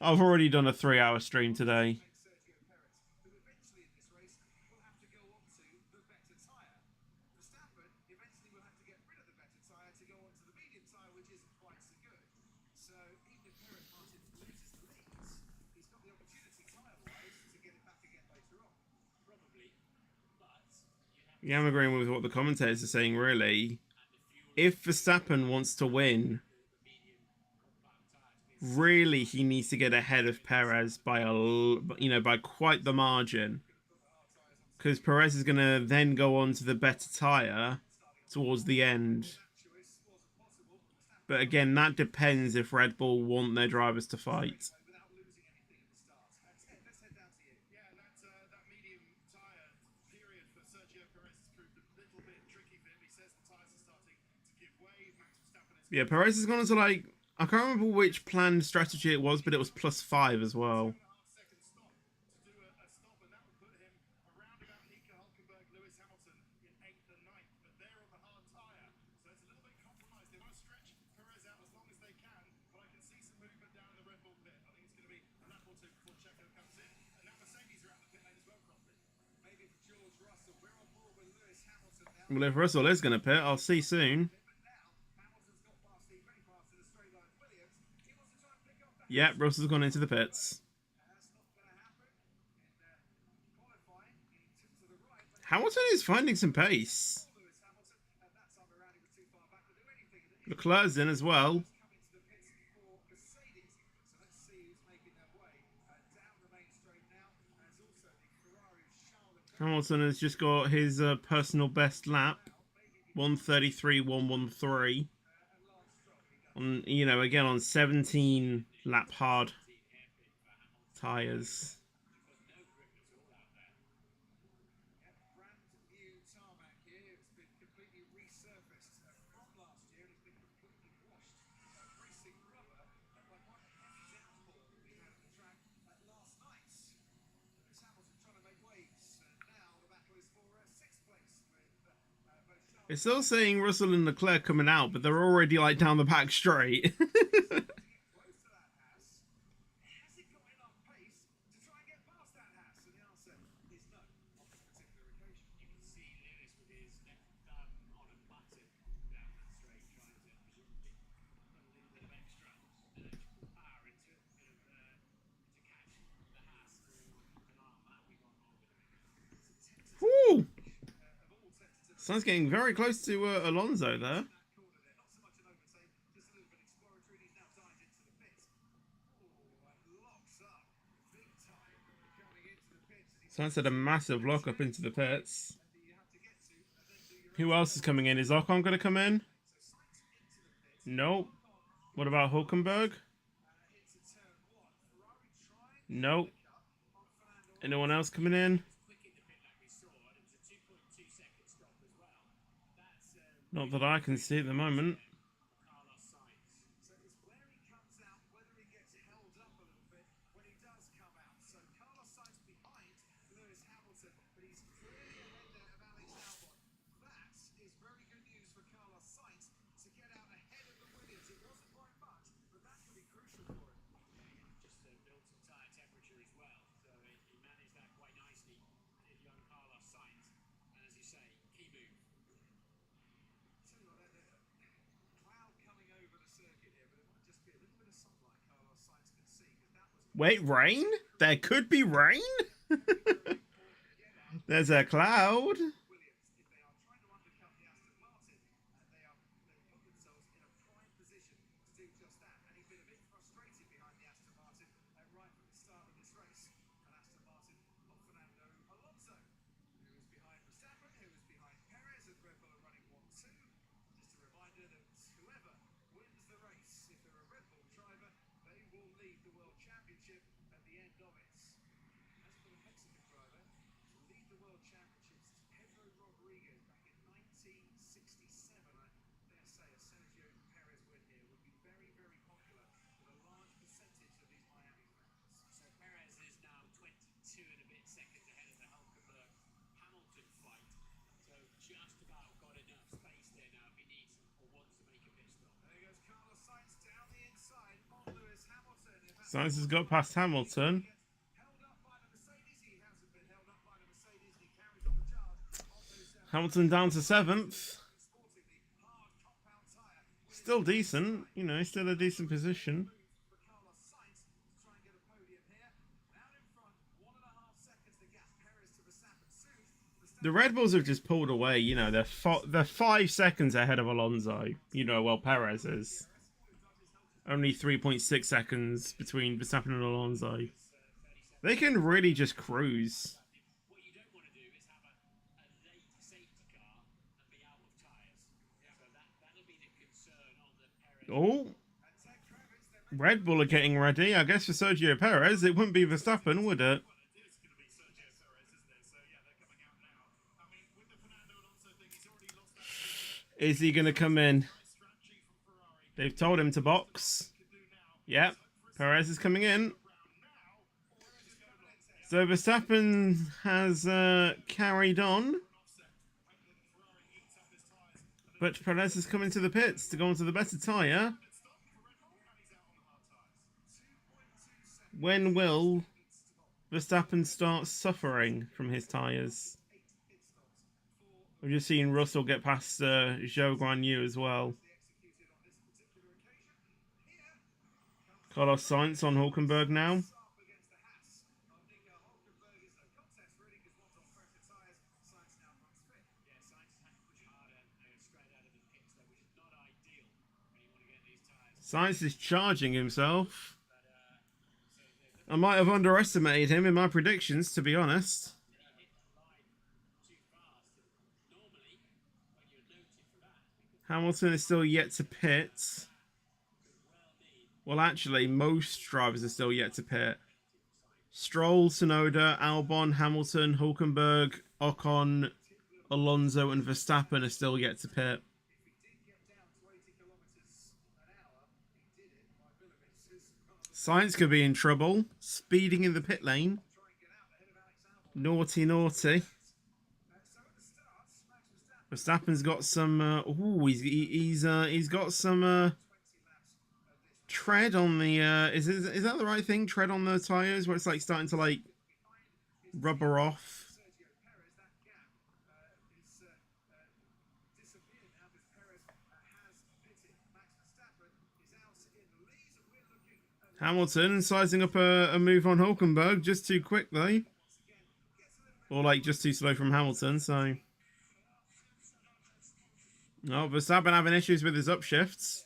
I've already done a 3-hour stream today.
Sergio Perez, who eventually in this race will have to go on to the better tyre. Verstappen eventually will have to get rid of the better tyre to go on to the medium tyre, which isn't quite so good. So even if Perez Martin loses the leads, he's got the opportunity tyre-wise to get it back again later on.
Probably, but you have
Yeah, I'm agreeing with what the commentators are saying, really. If Verstappen wants to win, really he needs to get ahead of Perez by by quite the margin. Because Perez is going to then go on to the better tyre towards the end.
Choice wasn't possible. Verstappen
But again, that depends if Red Bull want their drivers to fight.
without losing anything at the start. Ted, let's head down to you.
Yeah, that medium tyre period for Sergio Perez has proved a little bit tricky for him. He says the tyres are starting to give way. Max Verstappen is
Yeah, Perez has gone into like, I can't remember which planned strategy it was, but it was +5 as well.
2.5 second stop to do a stop, and that would put him around about Nico Hulkenberg, Lewis Hamilton in 8th and 9th. But they're on the hard tyre, so it's a little bit compromised. They want to stretch Perez out as long as they can, but I can see some movement down in the Red Bull pit. I think it's going to be a lap or two before Checo comes in, and now Mercedes are out the pit lane as well, Crosby.
Maybe for George Russell. We're on board with Lewis Hamilton now.
Well, if Russell is going to pit, I'll see soon.
But now, Hamilton's got past Steve, very fast in a straight line. Williams, he wants to try and pick up that.
Yep, Russell's gone into the pits.
That's not going to happen. In qualifying, he took to the right, but
Hamilton is finding some pace.
Lewis Hamilton, at that time around, he was too far back to do anything. He's
Leclerc's in as well.
coming to the pits for Mercedes. So let's see who's making their way down the main straight now. There's also the Ferrari of Charles Leclerc.
Hamilton has just got his personal best lap. 1:33.113.
And Lance Stroll, he does
On, you know, again on 17 lap hard tyres.
Brand new tarmac here. It's been completely resurfaced from last year. It's been completely washed. Racing rubber. Like one example we had at the track last night. Lewis Hamilton trying to make waves. Now the battle is for sixth place with both Charles
It's still saying Russell and Leclerc coming out, but they're already like down the pack straight.
close to that Haas. Has it got enough pace to try and get past that Haas? And the answer is no on this particular occasion.
You can see Lewis with his left thumb on a button down that straight, trying to presumably put a little bit of extra electrical power into it, to catch the Haas through an arm. That we got wrong with it.
Woo! Sounds getting very close to Alonso there.
Not so much an overtake, just a little bit exploratory. He's now dived into the pits. Locks up big time coming into the pits.
Sounds like a massive lock up into the pits.
You have to get to and then do your
Who else is coming in? Is Ocon going to come in? Nope. What about Hulkenberg?
into turn one. Ferrari trying
Nope.
on Fernando.
Anyone else coming in?
Quick in the pit like we saw, and it was a 2.2 second stop as well. That's
Not that I can see at the moment.
Carlos Sainz.
So it's where he comes out, whether he gets held up a little bit when he does come out. So Carlos Sainz behind Lewis Hamilton, but he's clearly ahead there of Alex Albon. That is very good news for Carlos Sainz to get out ahead of the Williams. It wasn't by much, but that could be crucial for him.
Just built some tyre temperature as well, so he managed that quite nicely. Young Carlos Sainz, and as you say, key move.
Tell you what, cloud coming over the circuit here, but it might just be a little bit of sunlight Carlos Sainz can see, because that was
Wait, rain? There could be rain? There's a cloud.
Williams. If they are trying to undercut the Aston Martin, they put themselves in a prime position to do just that. And he's been a bit frustrated behind the Aston Martin right from the start of this race. And Aston Martin of Fernando Alonso, who is behind Verstappen, who is behind Perez, and Red Bull are running 1-2. Just a reminder that whoever wins the race, if they're a Red Bull driver, they will lead the World Championship at the end of it. As for the Mexican driver, to lead the World Championships is Pedro Rodriguez back in 1967. I dare say a Sergio Perez win here would be very, very popular with a large percentage of these Miami fans.
So Perez is now 22 and a bit seconds ahead of the Hulkenberg Hamilton fight. So just about got enough space there now if he needs or wants to make a pit stop.
There goes Carlos Sainz down the inside on Lewis Hamilton. If
Sainz has got past Hamilton.
held up by the Mercedes, he hasn't been held up by the Mercedes, and he carries on the charge on those
Hamilton down to 7th.
sporting the hard compound tyre.
Still decent. You know, still a decent position.
For Carlos Sainz to try and get a podium here. Now in front, 1.5 seconds the gap. Perez to Verstappen soon.
The Red Bulls have just pulled away. You know, they're 5 seconds ahead of Alonso. You know, well, Perez is. Only 3.6 seconds between Verstappen and Alonso. They can really just cruise.
What you don't want to do is have a late safety car and be out of tyres. So that'll be the concern on the Perez.
Oh, Red Bull are getting ready. I guess for Sergio Perez, it wouldn't be Verstappen, would it?
It's going to be Sergio Perez, isn't it? So yeah, they're coming out now. I mean, with the Fernando Alonso thing, he's already lost that
Is he going to come in?
strategy from Ferrari.
They've told him to box. Yep, Perez is coming in. So Verstappen has carried on. But Perez is coming to the pits to go onto the better tyre. When will Verstappen start suffering from his tyres? We've just seen Russell get past Zhou Guanyu as well. Carlos Sainz on Hulkenberg now. Sainz is charging himself. I might have underestimated him in my predictions, to be honest. Hamilton is still yet to pit. Well, actually, most drivers are still yet to pit. Stroll, Tsunoda, Albon, Hamilton, Hulkenberg, Ocon, Alonso, and Verstappen are still yet to pit. Sainz could be in trouble. Speeding in the pit lane. Naughty, naughty. Verstappen's got some. He's got some tread on the. Is that the right thing? Tread on the tires, where it's like starting to like rubber off. Hamilton sizing up a move on Hulkenberg, just too quick though. Or like just too slow from Hamilton, so. Oh, Verstappen having issues with his upshifts.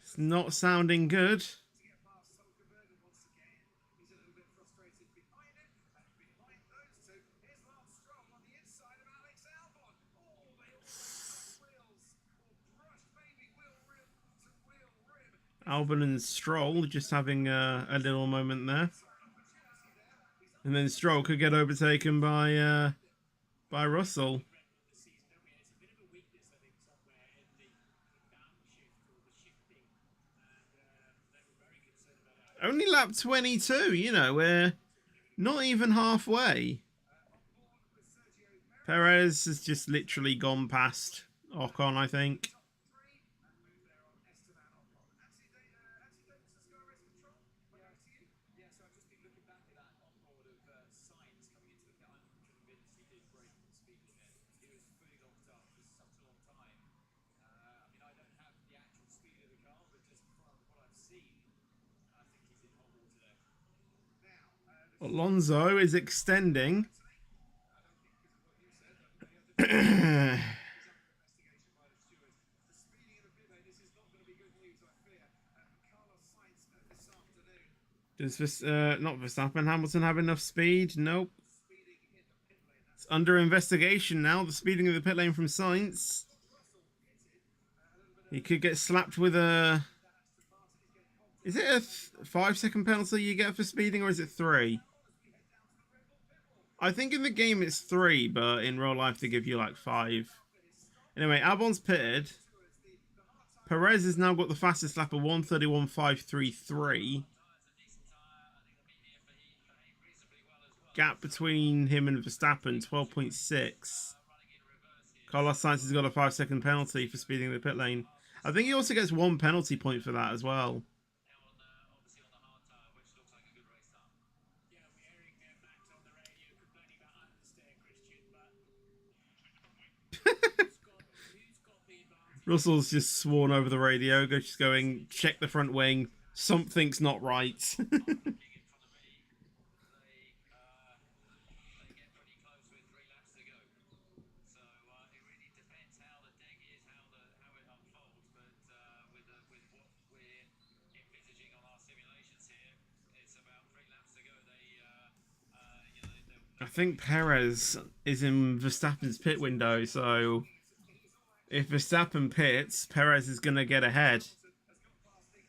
It's not sounding good. Albon and Stroll just having a little moment there. And then Stroll could get overtaken by Russell. Only lap 22, you know, we're not even halfway. Perez has just literally gone past Ocon, I think. Alonso is extending. Does this not Verstappen, Hamilton have enough speed? Nope. It's under investigation now. The speeding of the pit lane from Sainz. He could get slapped with a. Is it a 5-second penalty you get for speeding, or is it 3? I think in the game it's 3, but in real life they give you like 5. Anyway, Albon's pitted. Perez has now got the fastest lap of 1:31.533. Gap between him and Verstappen, 12.6. Carlos Sainz has got a 5-second penalty for speeding the pit lane. I think he also gets 1 penalty point for that as well. Russell's just sworn over the radio, just going, check the front wing, something's not right. I think Perez is in Verstappen's pit window, so if Verstappen pits, Perez is going to get ahead.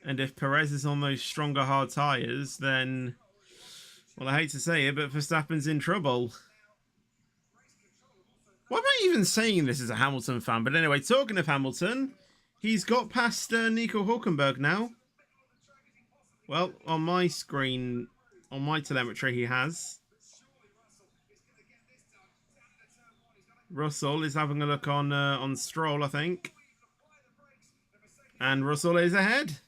And if Perez is on those stronger hard tyres, then, well, I hate to say it, but Verstappen's in trouble. Why am I even saying this as a Hamilton fan? But anyway, talking of Hamilton, he's got past Nico Hulkenberg now. Well, on my screen, on my telemetry, he has. Russell is having a look on Stroll, I think. And Russell is ahead.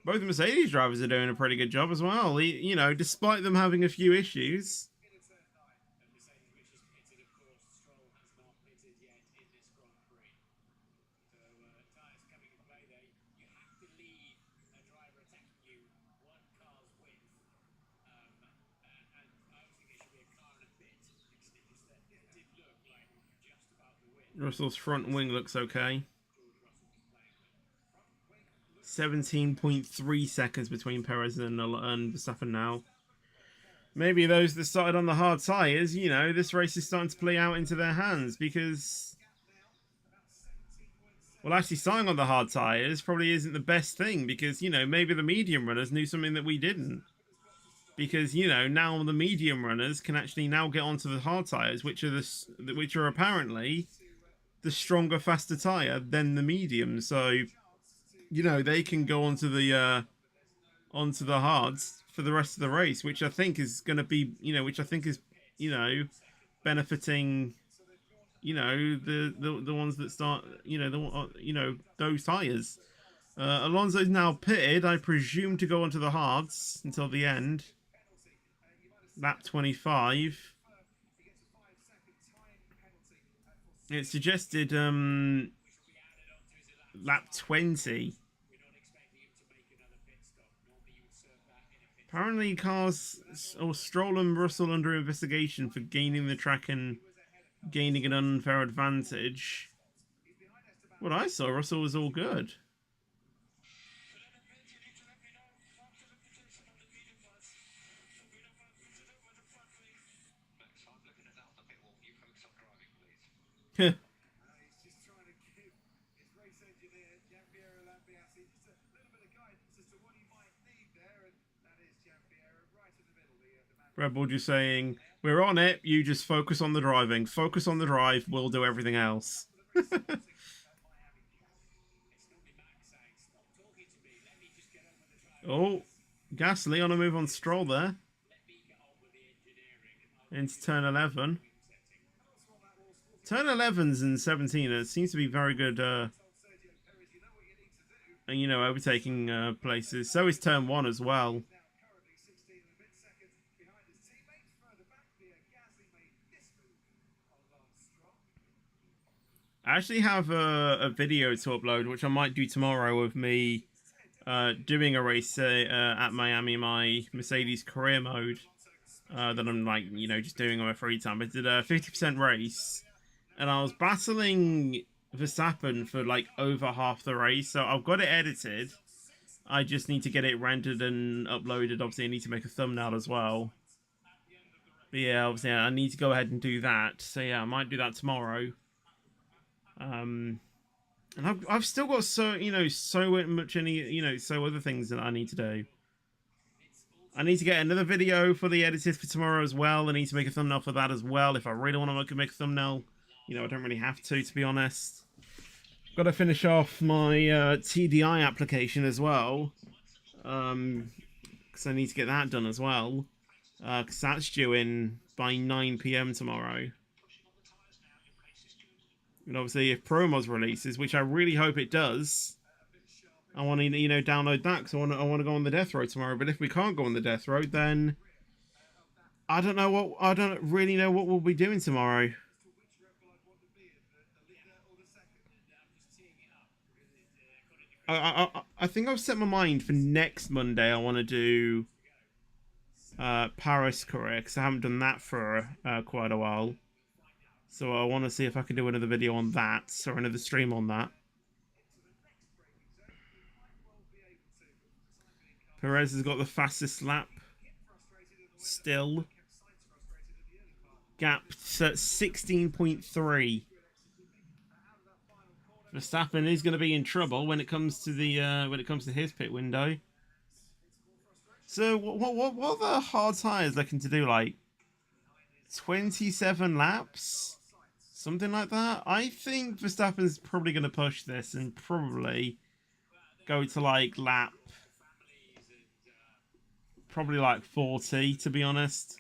Both the Mercedes drivers are doing a pretty good job as well. You know, despite them having a few issues. Russell's front wing looks okay. 17.3 seconds between Perez and Verstappen now. Maybe those that started on the hard tyres, you know, this race is starting to play out into their hands because, Well, actually, starting on the hard tyres probably isn't the best thing because, you know, maybe the medium runners knew something that we didn't. Because, you know, now the medium runners can actually now get onto the hard tyres, which are apparently the stronger, faster tyre than the medium. So, you know, they can go onto the hards for the rest of the race, which I think is going to be, you know, which I think is, you know, benefiting, you know, the ones that start, you know, those tires. Alonso's now pitted, I presume, to go onto the hards until the end. Lap 25. It suggested lap 20. Apparently, cars or Stroll and Russell under investigation for gaining the track and gaining an unfair advantage. What I saw, Russell was all good.
He's just trying to give his race engineer, Giampiero Lambiase, just a little bit of guidance as to what he might need there, and that is Giampiero right in the middle. The man
Red Bull just saying, we're on it, you just focus on the driving. Focus on the drive, we'll do everything else. Oh, Gasly on a move on Stroll there. Into turn 11. Turn 11s and 17, it seems to be very good, you know, overtaking places. So is turn 1 as well.
currently 16 and a bit seconds behind his teammates. Further back, Gasly made this move on Lance Stroll.
I actually have a video to upload, which I might do tomorrow of me doing a race at Miami, my Mercedes career mode that I'm like, you know, just doing on my free time. I did a 50% race, and I was battling Verstappen for like over half the race, so I've got it edited. I just need to get it rendered and uploaded. Obviously, I need to make a thumbnail as well. But yeah, obviously, I need to go ahead and do that. So yeah, I might do that tomorrow. And I've still got so other things that I need to do. I need to get another video for the editors for tomorrow as well. I need to make a thumbnail for that as well. If I really want to make a thumbnail, you know, I don't really have to be honest. Got to finish off my TDI application as well, because I need to get that done as well, because that's due in by 9 PM tomorrow. And obviously, if Promos releases, which I really hope it does, I want to, you know, download that because I want to go on the death road tomorrow. But if we can't go on the death road, then I don't really know what we'll be doing tomorrow. I think I've set my mind for next Monday. I want to do Paris career because I haven't done that for quite a while. So I want to see if I can do another video on that or another stream on that. Perez has got the fastest lap still. Gap at 16.3. Verstappen is going to be in trouble when it comes to his pit window. So what are the hard tires looking to do? Like 27 laps, something like that. I think Verstappen's probably going to push this and probably go to like lap, probably like 40 to be honest.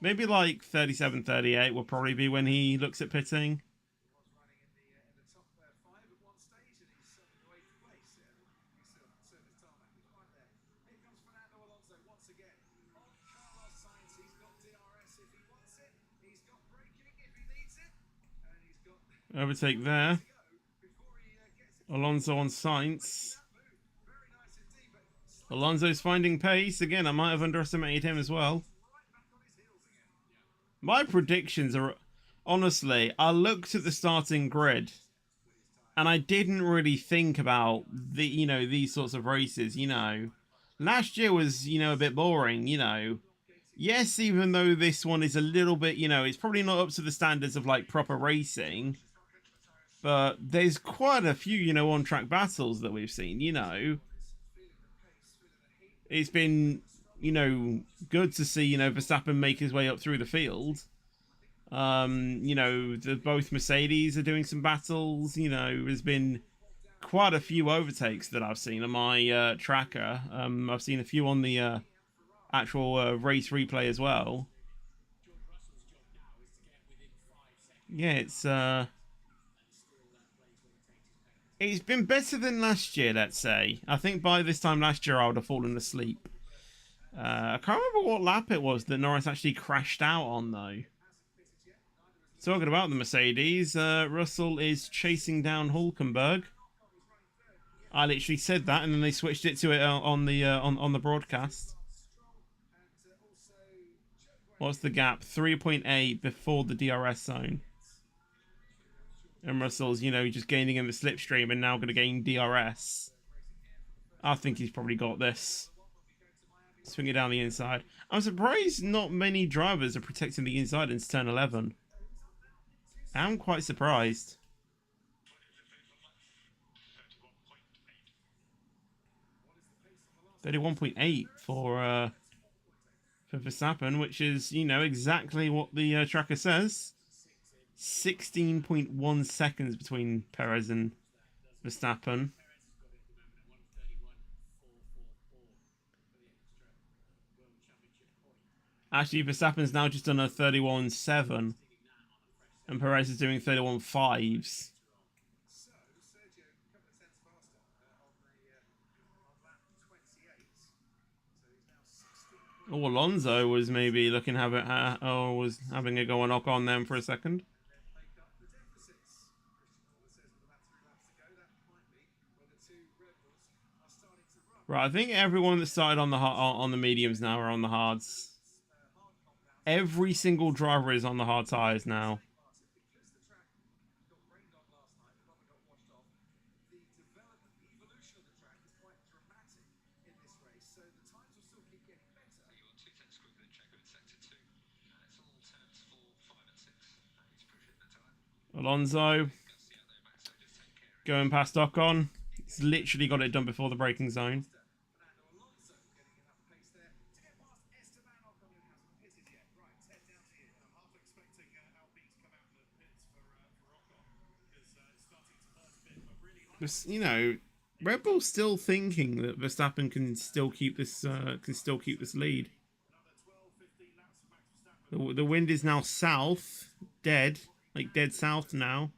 Maybe like 37, 38 will probably be when he looks at pitting. Overtake there. Alonso on Sainz. Alonso's finding pace. Again, I might have underestimated him as well. My predictions are... Honestly, I looked at the starting grid and I didn't really think about the, you know, these sorts of races, you know. Last year was, you know, a bit boring, you know. Yes, even though this one is a little bit, you know, it's probably not up to the standards of like proper racing. But there's quite a few, you know, on-track battles that we've seen, you know. It's been, you know, good to see, you know, Verstappen make his way up through the field. You know, both Mercedes are doing some battles. You know, there's been quite a few overtakes that I've seen on my tracker. I've seen a few on the actual race replay as well. Yeah, it's been better than last year, let's say. I think by this time last year I would have fallen asleep. I can't remember what lap it was that Norris actually crashed out on, though. Talking about the Mercedes, Russell is chasing down Hulkenberg. I literally said that, and then they switched it to it on the broadcast. What's the gap? 3.8 before the DRS zone. And Russell's, you know, just gaining in the slipstream and now going to gain DRS. I think he's probably got this. Swing it down the inside. I'm surprised not many drivers are protecting the inside into turn 11. I'm quite surprised. 31.8 for Verstappen, which is, you know, exactly what the tracker says. 16.1 seconds between Perez and Verstappen. Actually, Verstappen's now just done a 31.7, and Perez is doing 31.5s. Oh, Alonso was maybe looking was having a go and knock on them for a second. Right, I think everyone that started on the mediums now are on the hards. Every single driver is on the hard tyres now. Alonso going past Ocon. He's literally got it done before the braking zone. But, you know, Red Bull's still thinking that Verstappen can still keep this lead. The wind is now south, dead, like dead south now.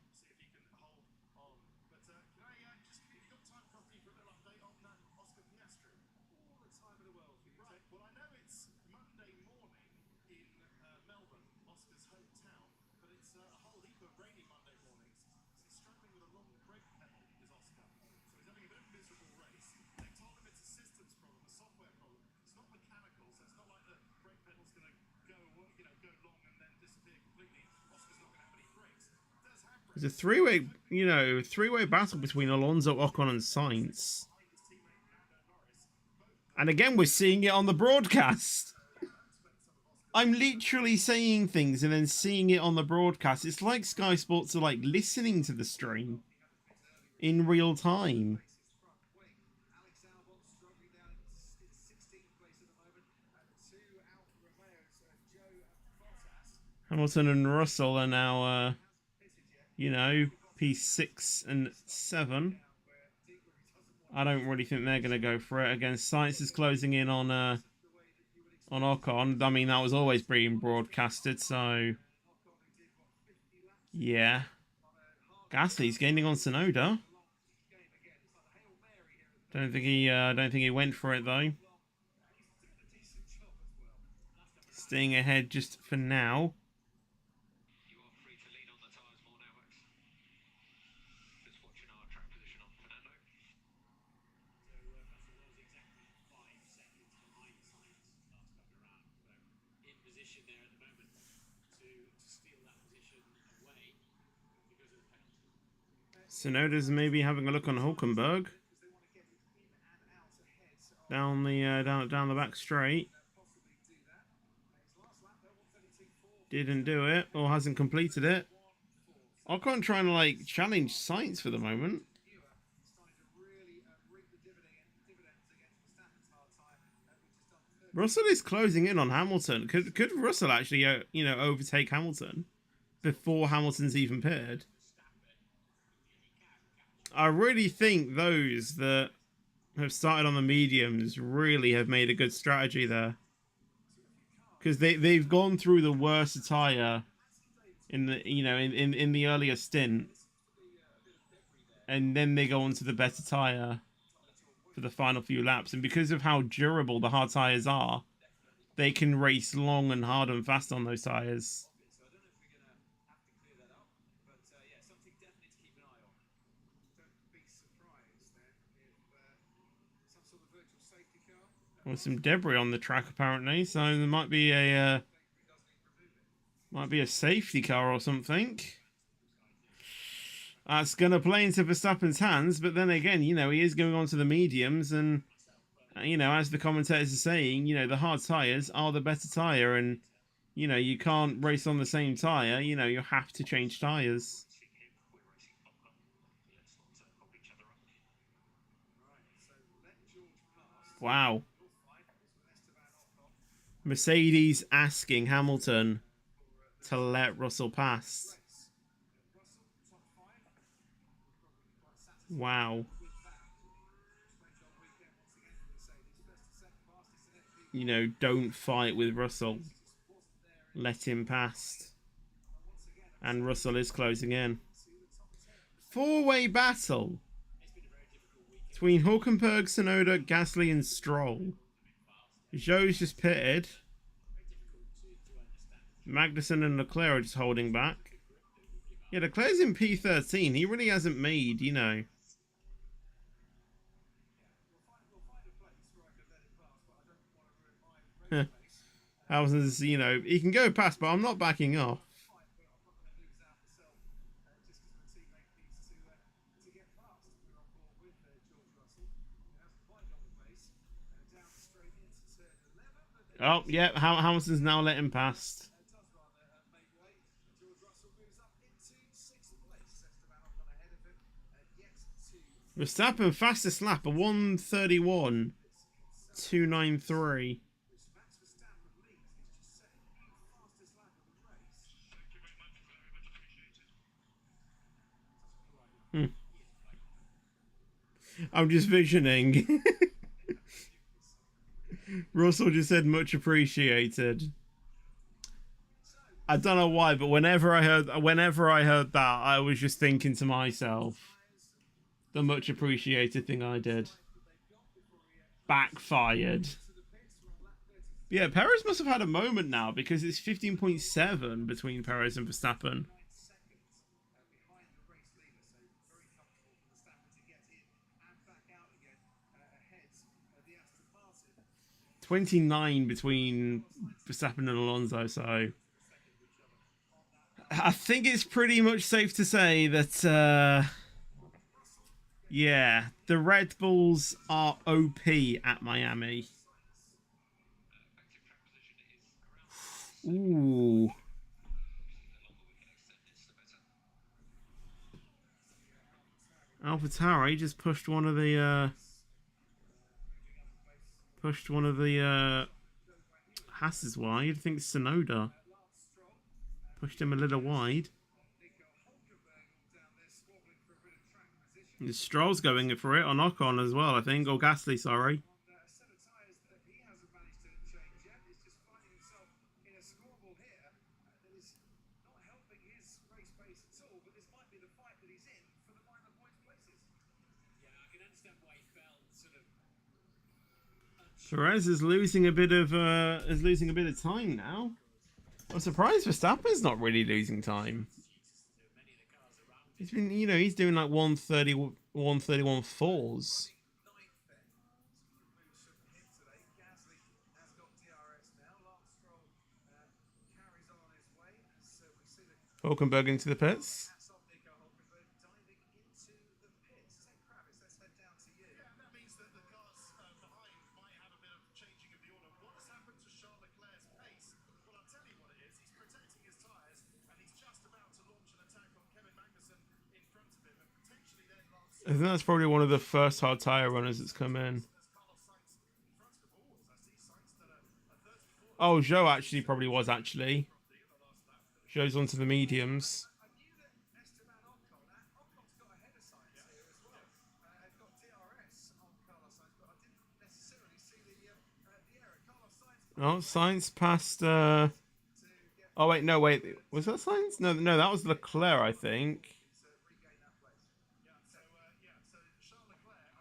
There's a three-way battle between Alonso, Ocon, and Sainz. And again, we're seeing it on the broadcast. I'm literally saying things and then seeing it on the broadcast. It's like Sky Sports are like listening to the stream in real time. Hamilton and Russell are now, you know, P6 and 7. I don't really think they're going to go for it. Again, Sainz is closing in on Ocon. I mean, that was always being broadcasted, so yeah. Gasly's gaining on Tsunoda. Don't think he went for it though. Staying ahead just for now. Tsunoda's maybe having a look on Hulkenberg. Down the back straight. Didn't do it, or hasn't completed it. Ocon trying to like challenge Sainz for the moment.
Starting to really reap the dividends against Verstappen's hard tyre, which has done perfect.
Russell is closing in on Hamilton. Could Russell actually, overtake Hamilton before Hamilton's even pitted? I really think those that have started on the mediums really have made a good strategy there, because they've gone through the worst tyre in the in the earlier stint, and then they go on to the better tyre for the final few laps, and because of how durable the hard tyres are, they can race long and hard and fast on those tyres.
So I don't know if we're going to have to clear that up, but yeah, something definitely to keep an eye on. Don't be surprised then if some sort of virtual safety car
With some debris on the track apparently, so there might be a safety car or something. That's gonna play into Verstappen's hands, but then again, he is going on to the mediums, and as the commentators are saying, the hard tyres are the better tyre, and you can't race on the same tyre. You have to change tyres. Wow. Mercedes asking Hamilton to let Russell pass. Wow. Don't fight with Russell. Let him pass. And Russell is closing in. Four-way battle between Hulkenberg, Tsunoda, Gasly, and Stroll. Zhou's just pitted. Magnussen and Leclerc are just holding back. Yeah, Leclerc's in P13. He really hasn't made, Housen's, he can go past, but I'm not backing off. Oh, yeah, Hamilton's now let him past. Verstappen fastest lap, a 1:31.293. I'm just visioning. Russell just said much appreciated. I don't know why, but whenever I heard that, I was just thinking to myself, the much appreciated thing I did backfired. Yeah, Perez must have had a moment now, because it's 15.7 between Perez and Verstappen. 29 between Verstappen and Alonso, so I think it's pretty much safe to say that, yeah, the Red Bulls are OP at Miami. Ooh. AlphaTauri just pushed one of the Hasses wide. I think Tsunoda pushed him a little wide. And Stroll's going for it on Ocon as well, I think, or Gasly, sorry. Perez is losing a bit of time now. I'm surprised Verstappen's not really losing time. He's been, he's doing like 1:30, 1:31 fours. Hulkenberg into the pits. I think that's probably one of the first hard tyre runners that's come in. Oh, Joe actually probably was actually. Joe's onto the mediums.
I knew that Esteban Ocon's got ahead of Sainz here as well. They've got DRS on Carlos Sainz, but I didn't necessarily see the error. Carlos Sainz.
Oh, Sainz passed. Oh wait, no, wait. Was that Sainz? No, no, that was Leclerc, I think.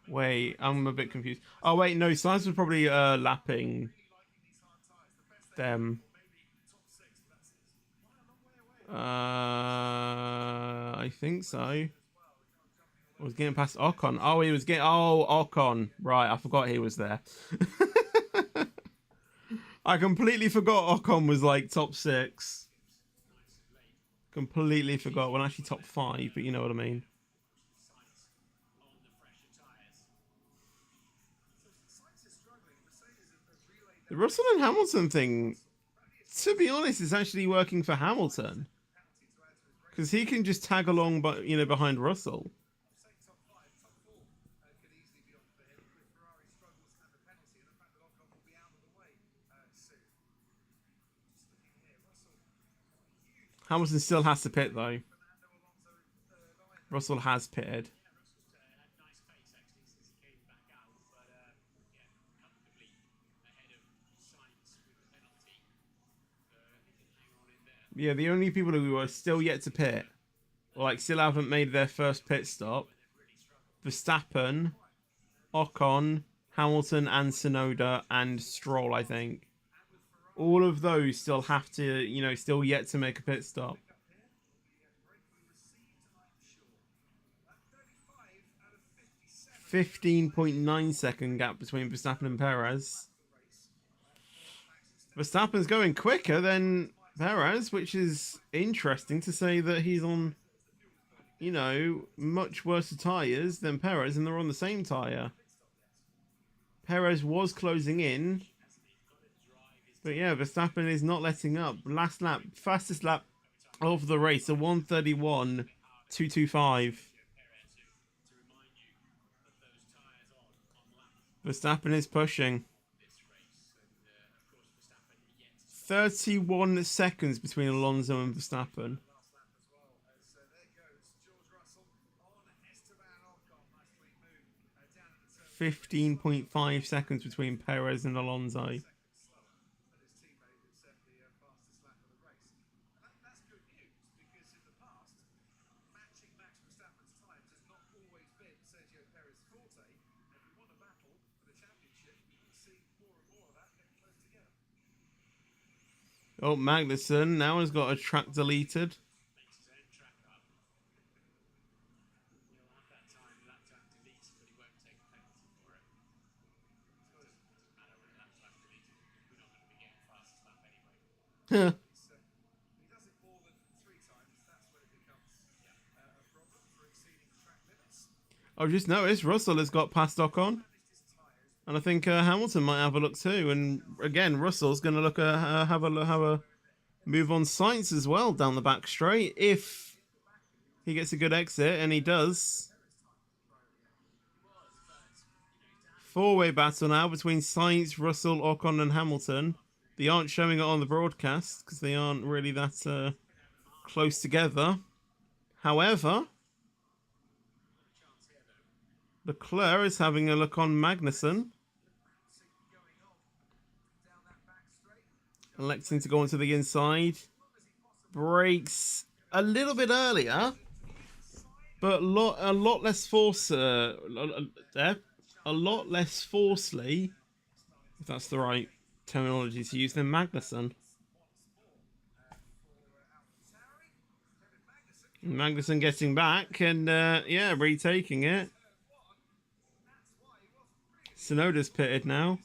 Wait, I'm a bit confused. Oh wait, no, Sainz was probably lapping them. I think so. I was getting past Ocon. Oh, he was getting. Oh, Ocon. Right, I forgot he was there. I completely forgot Ocon was like top 6. Completely forgot. Well, actually top 5, but you know what I mean. The Russell and Hamilton thing, to be honest, is actually working for Hamilton. Because he can just tag along, but behind Russell. Hamilton still has to pit though. Russell has pitted. Yeah, the only people who are still yet to pit, or like still haven't made their first pit stop, Verstappen, Ocon, Hamilton, and Tsunoda, and Stroll, I think. All of those still have to, still yet to make a pit stop. 15.9-second gap between Verstappen and Perez. Verstappen's going quicker than Perez, which is interesting to say that he's on, much worse tyres than Perez, and they're on the same tyre. Perez was closing in, but yeah, Verstappen is not letting up. Last lap, fastest lap of the race, a 1:31.225. Verstappen is pushing. 31 seconds between Alonso and Verstappen. 15.5 seconds between Perez and Alonso. Oh, Magnussen now has got a track deleted. Huh. I've just noticed Russell has got past Ocon. And I think Hamilton might have a look too. And again, Russell's going to look have a move on Sainz as well down the back straight if he gets a good exit, and he does. Four-way battle now between Sainz, Russell, Ocon, and Hamilton. They aren't showing it on the broadcast because they aren't really that close together. However, Leclerc is having a look on Magnussen. Electing to go onto the inside. Brakes a little bit earlier, but a lot less force there. A lot less forcefully, if that's the right terminology to use, than Magnussen. Magnussen getting back and yeah, retaking it. Tsunoda's pitted now.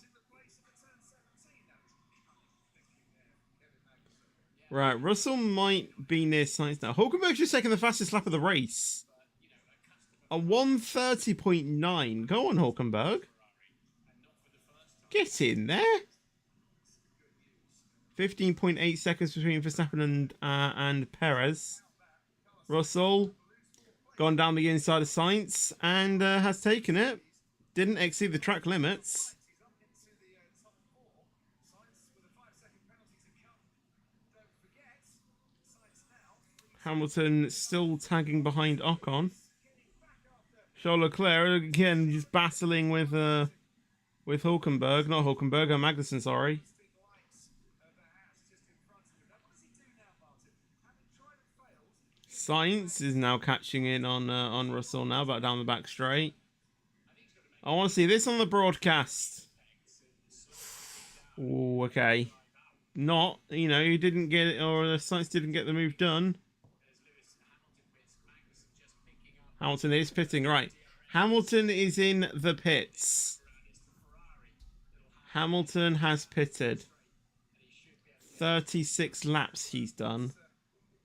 Right, Russell might be near Sainz now. Hulkenberg's just taking the fastest lap of the race. A 1:30.9. Go on, Hulkenberg. Get in there. 15.8 seconds between Verstappen and Perez. Russell gone down the inside of Sainz and has taken it. Didn't exceed the track limits.
He's up into the top four. Sainz with a 5-second penalty to come. Don't forget, Sainz now.
Hamilton still tagging behind Ocon.
Getting back after
Charles Leclerc again just battling with Hulkenberg, not Hulkenberg, Magnussen, sorry.
big lights that has just in front of him. Now, what does he do now, Martin? Having tried and failed,
Sainz is now catching in on Russell now, back down the back straight. I want to see this on the broadcast. Oh, okay. Not, you know, he didn't get it, or Sainz didn't get the move done. Hamilton is pitting, right. Hamilton is in the pits. Hamilton has pitted. 36 laps he's done.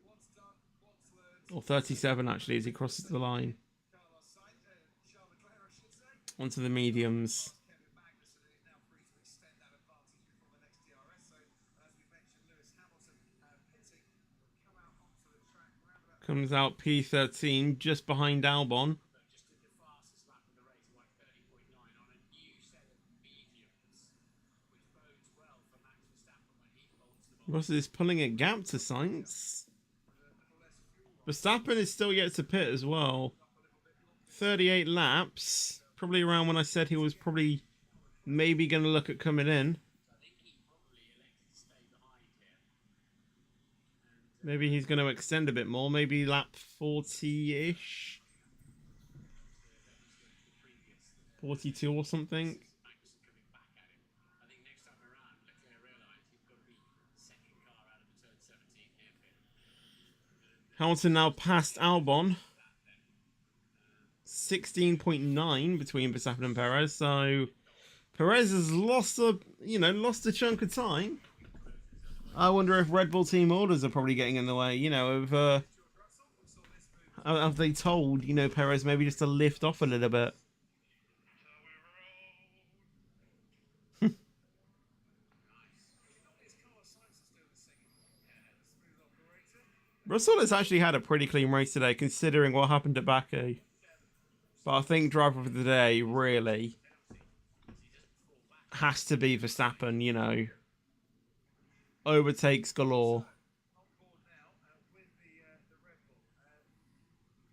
what's done, what's learned.
Or 37 actually as he crosses the line.
Carlos Sainz, Charles Leclerc, I should say.
Onto the mediums.
Kevin Magnussen is now free to extend that advantage before the next DRS. So, as we mentioned, Lewis Hamilton pitting will come out onto the track around about
Comes out P13 just behind Albon.
Just did the fastest lap of the race, like 30.9 on a new set of mediums, which bodes well for Max Verstappen when he holds them on.
Russell is pulling a gap to Sainz. Verstappen is still yet to pit as well. 38 laps. Probably around when I said he was probably maybe going to look at coming in.
I think he probably elected to stay behind here.
Maybe he's going to extend a bit more. Maybe lap 40-ish. 42 or something.
Magnussen coming back at him. I think next time around, Leclerc realised he's got to be second car out of the turn 17 hairpin.
Hamilton now past Albon. 16.9 between Verstappen and Perez. So Perez has lost a chunk of time. I wonder if Red Bull team orders are probably getting in the way. You know, of have they told Perez maybe just to lift off a little bit? Russell has actually had a pretty clean race today, considering what happened at Baku. But I think driver of the day really has to be Verstappen. You know, overtakes galore.
on board now with the Red Bull.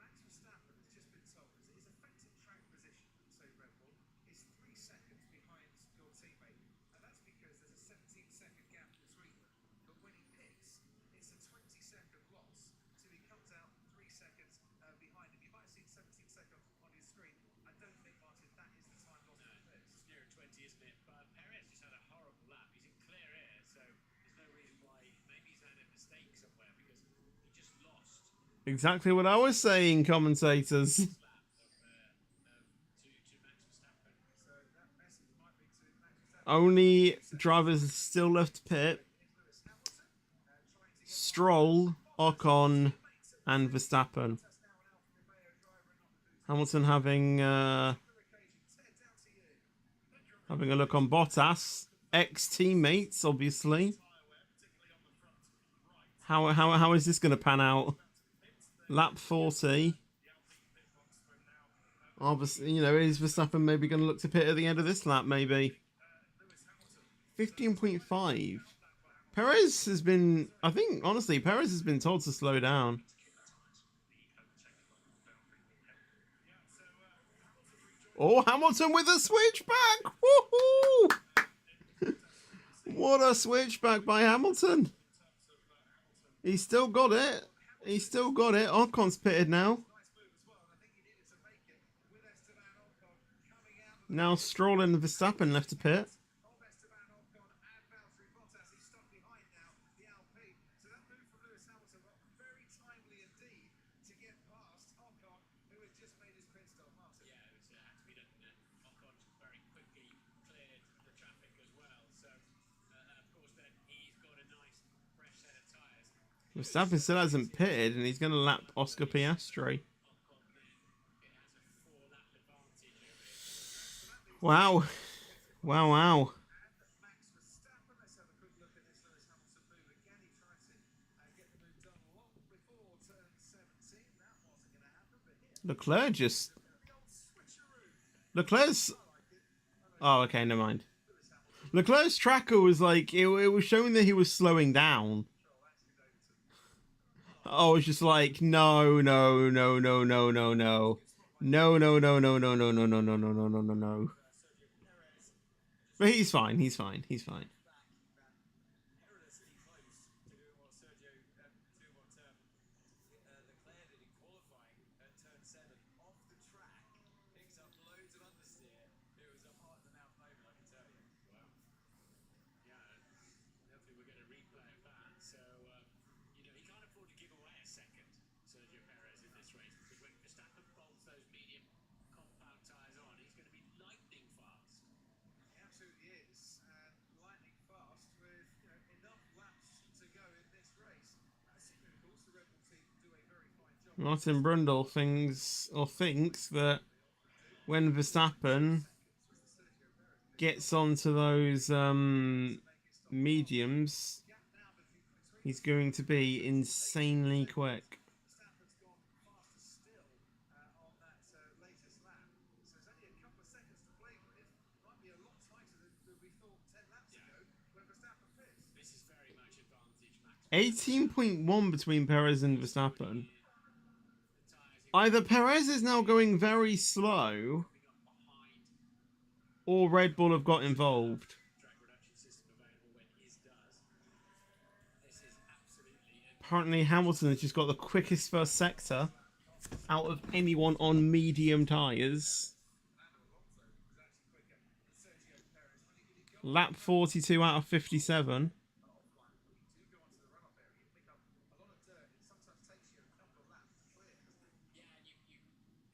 Max Verstappen has just been told that his effective track position, say Red Bull, is 3 seconds behind your teammate. And that's because there's a 17-second gap between them. But when he pits, it's a 20-second loss. So he comes out 3 seconds behind him. You might have seen 17 seconds on your screen. I don't think, Martin, that is the time lost for pits.
It's nearer 20, isn't it? But Perez just had a horrible lap. He's in clear air, so there's no reason why. Maybe he's had a mistake somewhere because he just lost
Exactly what I was saying, commentators.
lap to Max Verstappen.
So that message might be to Max Verstappen.
Only drivers still left to pit. Stroll, Ocon, and Verstappen. Hamilton having a look on Bottas. Ex-teammates, obviously. How is this going to pan out? Lap 40. Obviously, is Verstappen maybe going to look to pit at the end of this lap, maybe? 15.5. Perez has been, I think, honestly, Perez has been told to slow down. Oh, Hamilton with a switchback! Woohoo! What a switchback by Hamilton. He's still got it. He's still got it. Ocon's pitted now. Now Stroll and Verstappen left to pit.
Yeah, it was, had to be done. Ocon very quickly cleared the traffic as well. So, of course, then he's got a nice fresh set of tyres.
Verstappen still hasn't pitted, and he's going to lap Oscar Piastri.
Ocon then it has a 4-lap advantage.
Wow. Wow.
Max Verstappen, let's have a quick look at this Lewis Hamilton move again. He tried to get the move done long before turn 17. That wasn't going to happen, but here.
Leclerc just... Leclerc's... Oh, okay, never mind. Leclerc's tracker was like... It was showing that he was slowing down. Oh, it's just like, no, no, no, no, no, no, no. No, no, no, no, no, no, no, no, no, no, no, no, no, no. But he's fine, he's fine, he's fine.
Perilously close to doing what Sergio, doing what Leclerc did in qualifying at turn 7 off the track, picks up loads of understeer. It was a hot and out moment, I can tell you.
Wow. Yeah, hopefully we're going to replay of that. So, you know, he can't afford to give away a second, Sergio Perez, in this race, because when Verstappen bolts those medium compound tyres on, he's going to be lightning fast.
He absolutely is, and lightning fast with enough laps to go in this race. Assuming, of course, the Red Bull team do a very fine job.
Martin Brundle thinks that when Verstappen gets onto those mediums, he's going to be insanely quick.
Verstappen's gone faster still on that latest lap. So there's only a couple of seconds to play with. Might be a lot tighter than we thought 10 laps ago when Verstappen pits.
This is very much advantage Max.
18.1 between Perez and Verstappen. Either Perez is now going very slow, or Red Bull have got involved.
Drag reduction system available when his does. This is absolutely
Apparently Hamilton has just got the quickest first sector out of anyone on medium tyres. Lap 42 out of 57.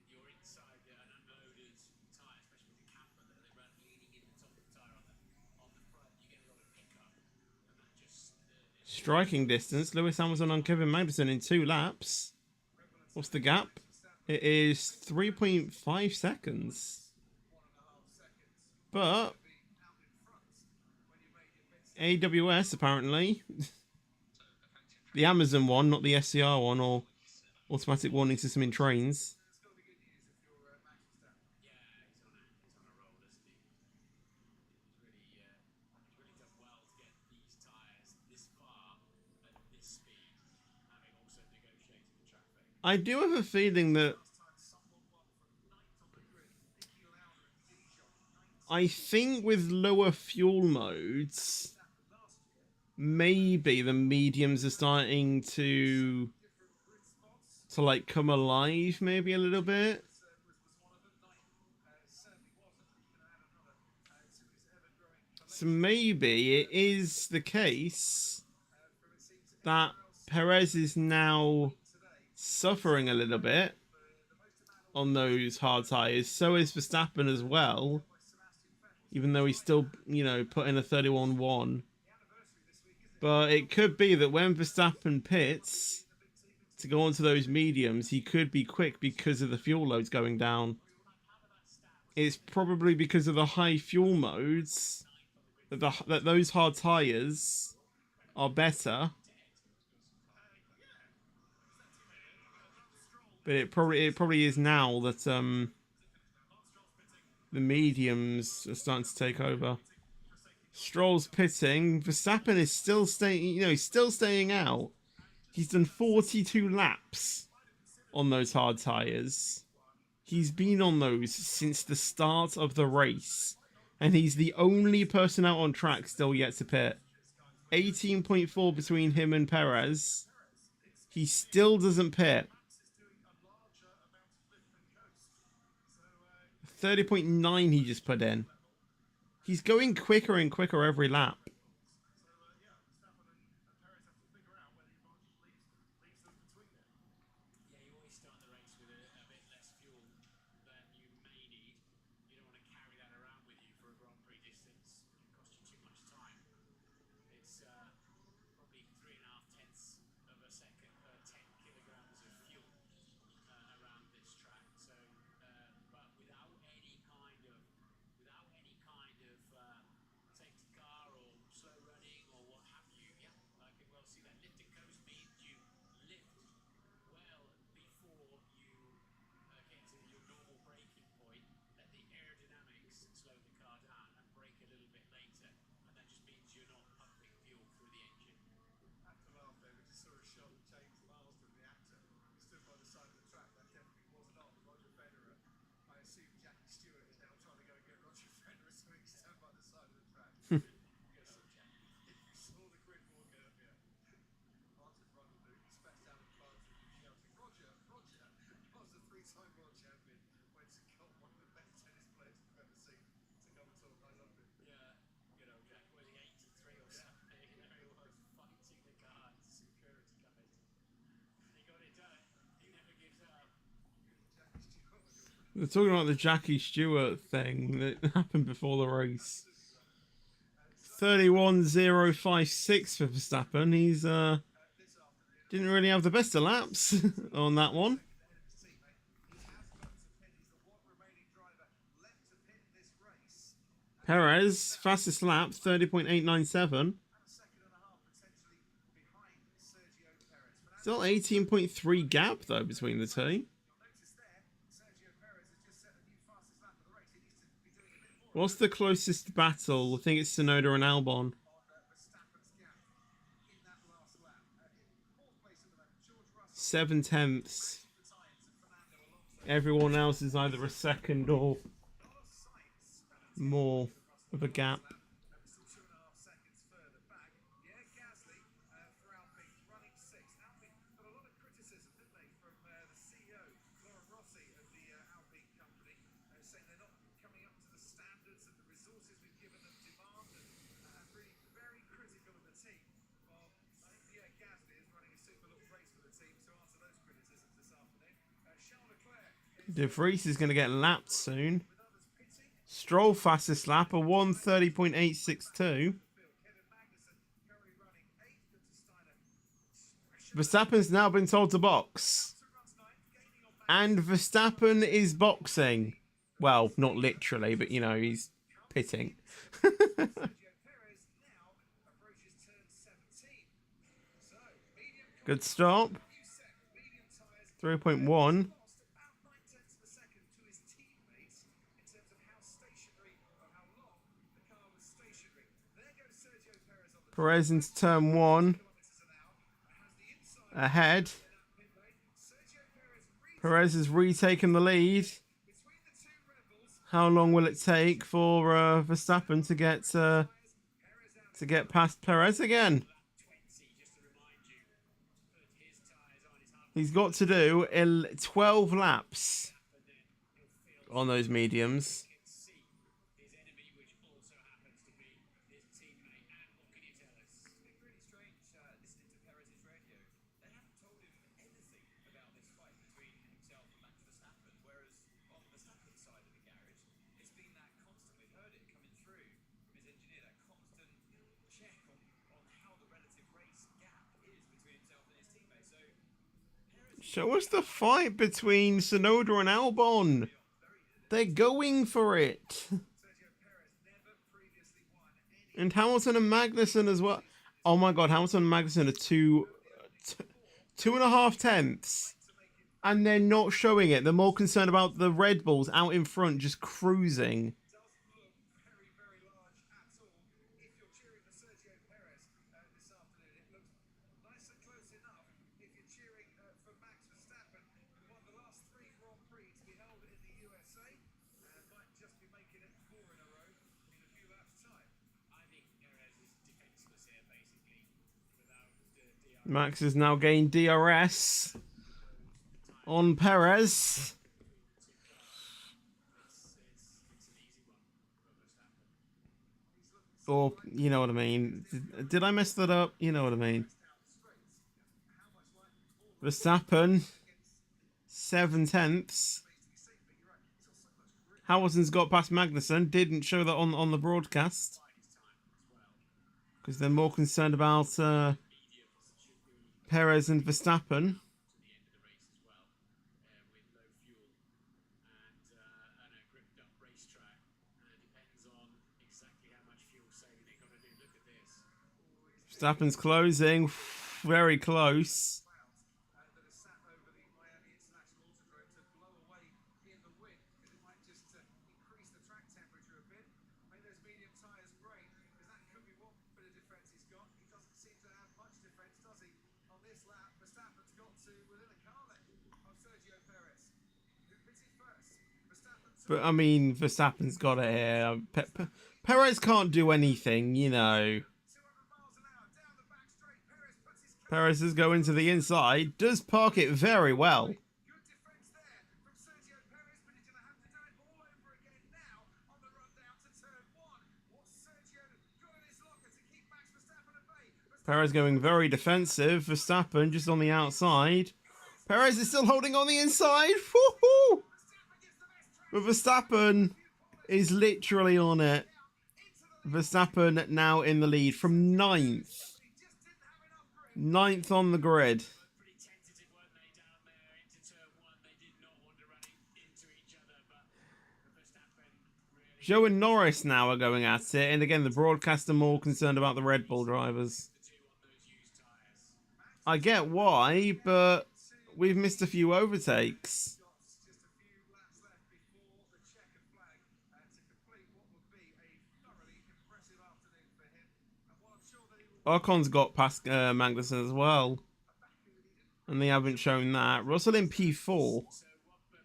you're inside an unloaded tyre, especially with the camber that they run leaning in the top of the tyre on the front. You get a lot of pickup, and that just
Striking distance. Lewis Hamilton on Kevin Magnussen in 2 laps. What's the gap? It is 3.5 seconds. But AWS apparently, the Amazon one, not the SCR one, or automatic warning system in trains.
he's on a roll, isn't he? He's really done well to get these tyres this far at this speed, having also negotiated the traffic.
I do have a feeling that I think with lower fuel modes, maybe the mediums are starting to like come alive maybe a little bit. So maybe it is the case that Perez is now suffering a little bit on those hard tyres. So is Verstappen as well. Even though he's still, put in a 31-1. But it could be that when Verstappen pits to go onto those mediums, he could be quick because of the fuel loads going down. It's probably because of the high fuel modes that those hard tyres are better. But it probably is now that the mediums are starting to take over. Stroll's pitting. Verstappen is still staying. He's still staying out. He's done 42 laps on those hard tyres. He's been on those since the start of the race, and he's the only person out on track still yet to pit. 18.4 between him and Perez. He still doesn't pit. 30.9 he just put in. He's going quicker and quicker every lap.
Yeah, you always start the race with a bit less fuel than you may need. You don't want to carry that around with you for a Grand Prix distance. It costs you too much time. It's probably 3.5 tenths of a second per 10 kilograms of fuel around this track. So, but without any kind of safety car or
assume Jackie Stewart is now trying to go get Roger Federer so he can stand by the side of the track. Yes, Jackie. If you saw the grid walk out here, Martin Brundle, specs out of Banter, shouting, Roger, Roger, I was a three-time world champion, went to got one of the best tennis players you've ever seen to come and talk. I loved it.
Yeah, you know, Jack winning 8-3 or something. You know, he was fighting the guards, security guys. He got it done. He never gives up.
Jackie Stewart was your
They're talking about the Jackie Stewart thing that happened before the race. 31.056 for Verstappen. He's didn't really have the best of laps on that one. Perez, fastest lap, 30.897. Still 18.3 gap though between the two. What's the closest battle? I think it's Tsunoda and Albon. 7/10. Everyone else is either a second or more of a gap. De Vries is going to get lapped soon. Stroll fastest lap, a 1:30.862. Verstappen's now been told to box. And Verstappen is boxing. Well, not literally, but you know, he's pitting. Good stop. 3.1. Perez into turn 1. Ahead. Perez has retaken the lead. How long will it take for Verstappen to get past Perez again? He's got to do 12 laps on those mediums. Show us the fight between Tsunoda and Albon. They're going for it. And Hamilton and Magnussen as well. Oh my god, Hamilton and Magnussen are 2.5 tenths. And they're not showing it. They're more concerned about the Red Bulls out in front just cruising. Max has now gained DRS on Perez. Or, you know what I mean. Did I mess that up? You know what I mean. Verstappen, 7 tenths. Hamilton's got past Magnussen. Didn't show that on the broadcast. Because they're more concerned about Perez and Verstappen. Verstappen's closing. Very close. But I mean, Verstappen's got it here. Perez can't do anything, you know.
200 miles an hour down the back straight. Perez puts his
Perez is going to the inside, does park it very well.
good defense there from Sergio Perez, but he's going to have to do it all over again now on the run down to turn 1. What's Sergio got in his locker to keep Max Verstappen at bay?
Perez going very defensive. Verstappen just on the outside. Perez is still holding on the inside. Woohoo! But Verstappen is literally on it. Verstappen now in the lead from 9th. 9th on the grid.
Pretty tentative, weren't they, down there into turn 1? They did not want to run into each other, but Verstappen really...
Joe and Norris now are going at it, and again the broadcaster more concerned about the Red Bull drivers.
The two on those used tyres.
I get why, but we've missed a few overtakes.
Just a few laps left before the checkered flag to complete what would be a thoroughly impressive afternoon for him. And while I'm sure that he will
Ocon's got past Magnussen as well, and they haven't shown that. Russell in P4.
So what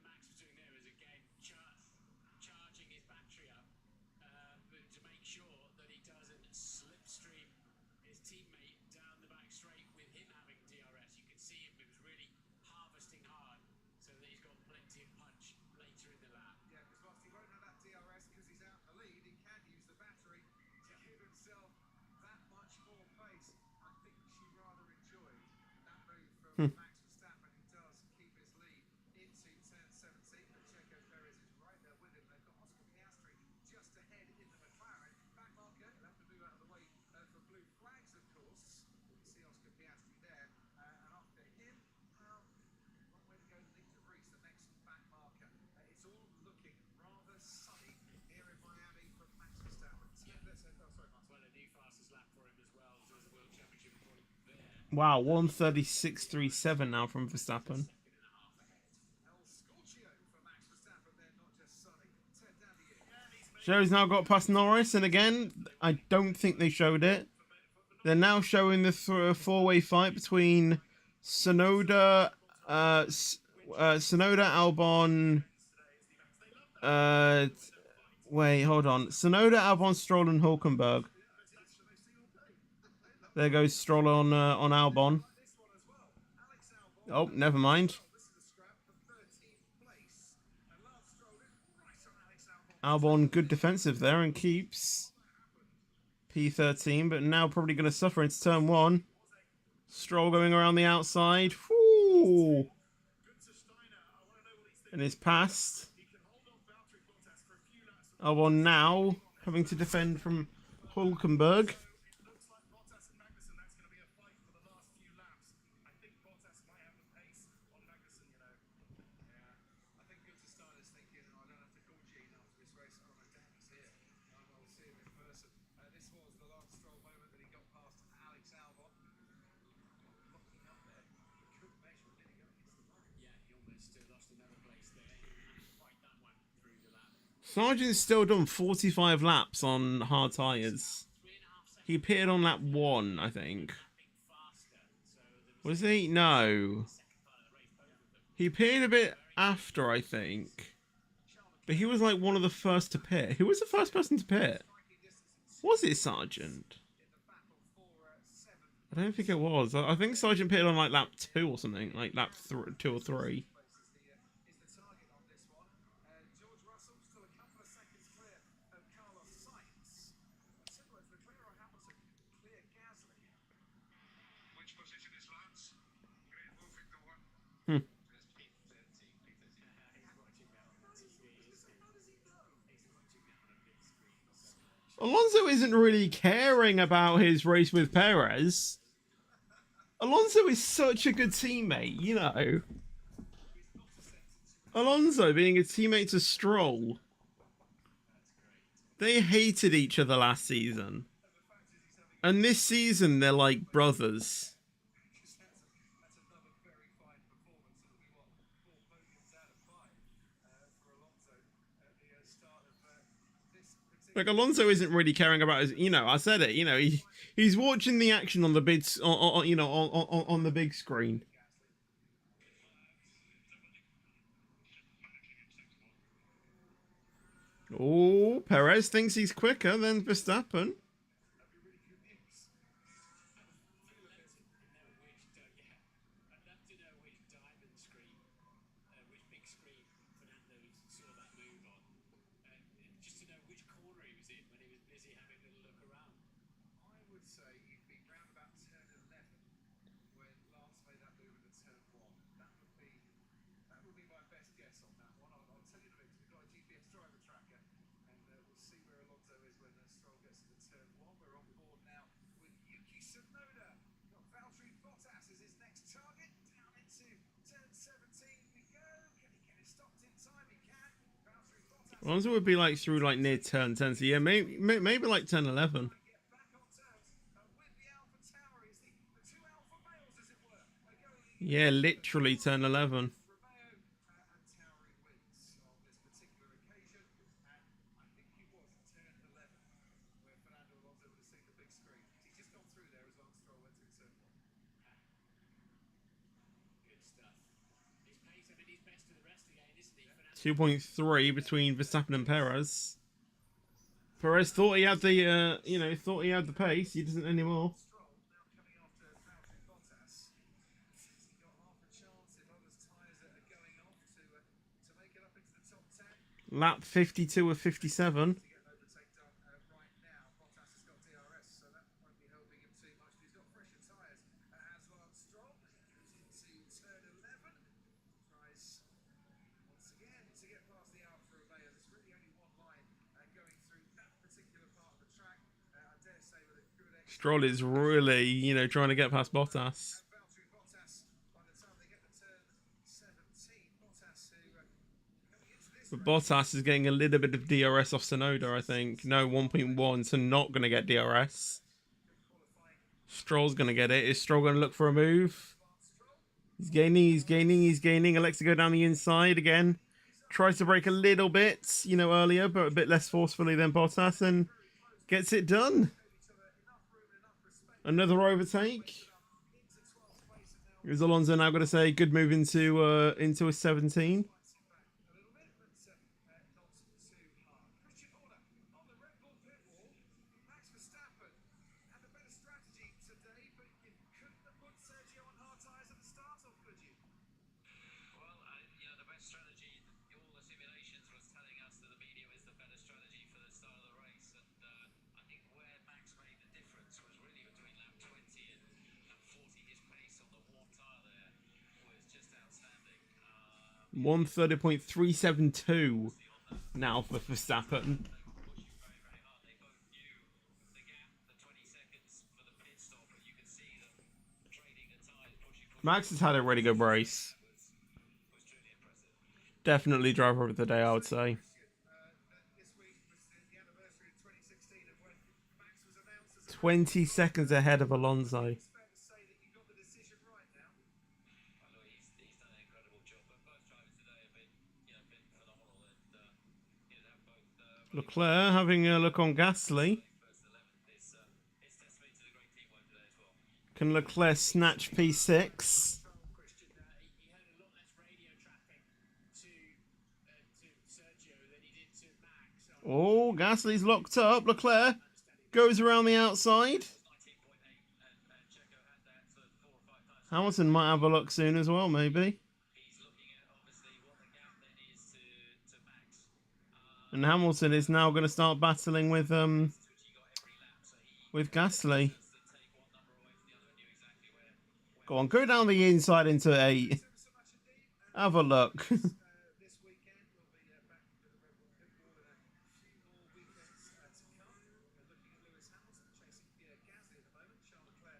Max was doing there is, again, charging his battery up but to make sure that he doesn't slipstream his teammate down the back straight with him having DRS. You can see him, he was really harvesting hard so that he's got plenty of punch later in the lap.
Yeah, because whilst he won't have that DRS because he's out in the lead, he can use the battery to give himself that much more pace. I think she rather enjoyed that move from Max Verstappen, who does keep his lead into turn 17. But Checo Perez is right there with him. They've got Oscar Piastri just ahead in the McLaren. Back marker, they'll have to move out of the way for blue flags, of course. You can see Oscar Piastri there. And after him, well, long way to go, Nick de Vries, the next back marker. It's all looking rather sunny here in Miami from Max Verstappen.
Yeah.
Sorry, Martin.
Well, a new fastest lap for him as well, so there's a World Championship point there.
Wow, 1:36.37 now from Verstappen.
El Scorchio for Max Verstappen there, not just sunny. Ted, down to you.
Joe's now got past Norris, and again, I don't think they showed it. They're now showing the four-way fight between Sonoda, Albon. Wait, hold on. Sonoda, Albon, Stroll, and Hulkenberg. There goes Stroll on Albon. Oh, never mind.
This is a scrap for 13th place. And Lance Stroll is right on Alex Albon.
Albon, good defensive there and keeps P13, but now probably going to suffer into turn 1. Stroll going around the outside. Whoo! And it's passed. Albon now having to defend from Hulkenberg.
Looks like Bottas and Magnussen, that's going to be a fight for the last few laps. I think Bottas might have the pace on Magnussen, you know.
Yeah, I think good to start is thinking, I don't have to call Gene after this race. Oh, my dad is here. I will see him in person. This was the Lance Stroll moment that he got past Alex Albon. Locking up there. He couldn't measure, did he go against the line?
Yeah, he almost lost another place there. He had to fight that one through the lap.
Sargent's still done 45 laps on hard tyres.
3.5 seconds
He appeared on lap 1, I think.
faster, so there was
Was he? No.
a second part of the race, both of them.
He appeared a bit after, I think. But he was like one of the first to pit. Who was the first person to pit? Was it Sargent? I don't think it was. I think Sargent pitted on like lap 2 or something. Like lap 2 or 3.
Is the target on this one. George Russell still a couple of seconds clear of Carlos Sainz. Similar to Leclerc or Hamilton, clear Gasly.
Which position is Lance? Great moving the one.
Hmm.
Just P13, P13.
He's watching that on the TV, isn't he?
How does he know?
He's watching that on a big screen. So
Alonso isn't really caring about his race with Perez. Alonso is such a good teammate, you know. Alonso being a teammate to Stroll. They hated each other last season. And this season, they're like brothers.
That's another very fine performance. It'll be what, 4 podiums out of 5 for Alonso at the start of this particular.
Like, Alonso isn't really caring about his, you know, I said it, you know, he's watching the action on the big, on the big screen. Oh, Perez thinks he's quicker than Verstappen.
That'd be really good news.
I'd love to know which diamond screen, which big screen Fernando saw that move on. Just to know which corner he was in when he was busy having a little look around.
I would say you'd be round about turn 11 when Lance made that move into turn 1. That would be my best guess on that one. I'll tell you in a minute, we've got a GPS driver tracker, and we'll see where Alonso is when Stroll gets into turn 1. We're on board now with Yuki Tsunoda. Got Valtteri Bottas as his next target. Down into turn 17 we go. Can he get it stopped in time? He can. Valtteri Bottas.
Alonso would be like through like near turn 10, so yeah, maybe like turn 11.
Get back on terms with the Alpha Tower. Is the two alpha males, as it were, are going in.
Yeah, literally turn 11.
Romeo and Towery wins on this particular occasion, and I think it was turn 11 where Fernando Alonso would have seen the big screen. He's just gone through there as Lance Stroll went through turn 1.
Good stuff. His pace, I mean, he's best of the rest again, isn't he? Fernando
2.3 between Verstappen and Perez. Perez thought he had the, thought he had the pace. He doesn't anymore.
Stroll now coming after Valtteri Bottas. Has he got half a chance if others' tyres are going off to make it up into the top 10?
Lap 52 of 57.
To get an overtake done right now. Bottas has got DRS, so that won't be helping him too much. But he's got fresher tyres as Lance Stroll. He goes into turn 11. Tries once again to get past the Alfa Romeo. There's really only one line going through that particular part of the track. I dare say with a good extra.
Stroll is really, trying to get past Bottas.
Valtteri Bottas, by the time they get to turn 17, Bottas who coming into this
But Bottas is getting a little bit of DRS off Tsunoda, I think. No, 1.1, so not going to get DRS.
qualifying
Stroll's going to get it. Is Stroll going to look for a move? He's gaining. Elects to go down the inside again. Tries to brake a little bit, earlier, but a bit less forcefully than Bottas, and gets it done. Another overtake. Is Alonso now going to say good move into a 17?
a little bit, but not too hard. Christian Horner on the Red Bull pit wall. Max Verstappen had a better strategy today, but you couldn't have put Sergio on hard tyres at the start, or could you?
Well, the best strategy, all the simulations was telling us that the medium is the better strategy for the start of the race. And I think where Max made the difference was really between lap 20 and 40. His pace on the warm tyre there was just outstanding.
130.372 now for Verstappen.
They were pushing very, very hard. They both knew the gap, the 20 seconds for the pit stop, but you could see them trading the tyres, pushing.
Max has had a really good race.
Was truly impressive.
Definitely driver of the day, I would say.
This week was the anniversary of 2016 of when Max was announced as a
20 seconds ahead of Alonso.
It's fair to say that you got the decision right now.
Well, look, he's done an incredible job, but both drivers today have been phenomenal, and they've both
Leclerc having a look on Gasly.
first 11. It's testament to the great teamwork today as well.
Can Leclerc snatch P6?
Christian, he had a lot less radio traffic to Sergio than he did to Max. So
Oh, Gasly's locked up. Leclerc goes around the outside.
19.8, and Checo had that 4 or 5 times.
Hamilton might have a look soon as well, maybe.
He's looking at obviously what the gap then is to Max.
And Hamilton is now going to start battling with
Which he got every lap, so he
with Gasly.
has to take one number away from the other and knew exactly where.
Go on, go down the inside into 8.
So much indeed.
Have a look.
This weekend we'll be back to the Red Bull pit wall in a few more weekends to come. We're looking at Lewis Hamilton chasing Pierre Gasly at the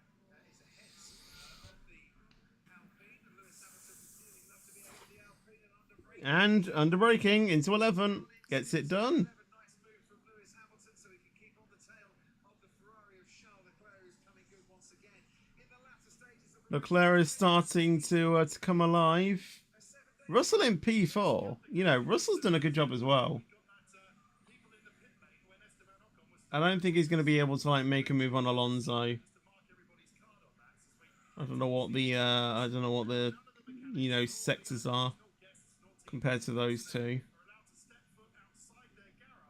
moment. Charles Leclerc is ahead of the Alpine, and Lewis Hamilton would dearly love to be out of the Alpine and under brake.
And under braking into 11. Gets it done.
Nice move from Lewis Hamilton so he can keep on the tail of the Ferrari of Charles Leclerc, who's coming good once again. In the latter stages of the
Leclerc is starting to come alive. Russell in P4. Russell's done a good job as well.
people in the pit lane when Esteban Ocon was
I don't think he's going to be able to make a move on Alonso.
to mark everybody's card on that. Since we
I don't know what the sectors are compared to those two.
are allowed to step foot outside their garage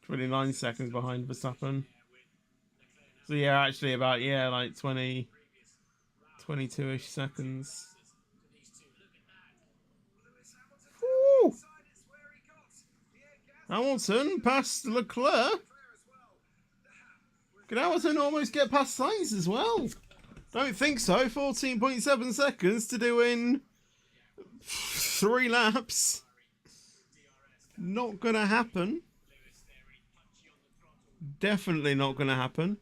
29 seconds behind Verstappen. So yeah, actually about, yeah, like 20, 22-ish seconds. Woo! Hamilton past Leclerc. Could Hamilton almost get past Sainz as well? Don't think so. 14.7 seconds to do in 3 laps. Not gonna happen. Definitely not gonna happen.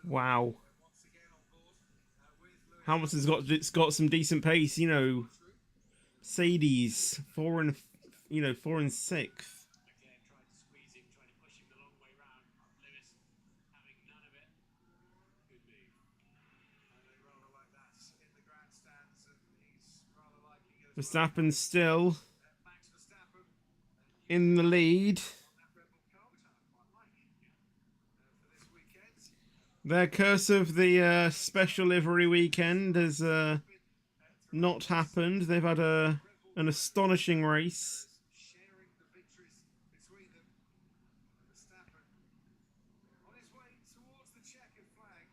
Wow. Hamilton's got some decent pace, you know. Mercedes 4 and 4 and 6th. Verstappen still in the lead. Their curse of the special livery weekend has not happened. They've had an astonishing race.
Sharing the victories between them. Verstappen on his way towards the checkered flag.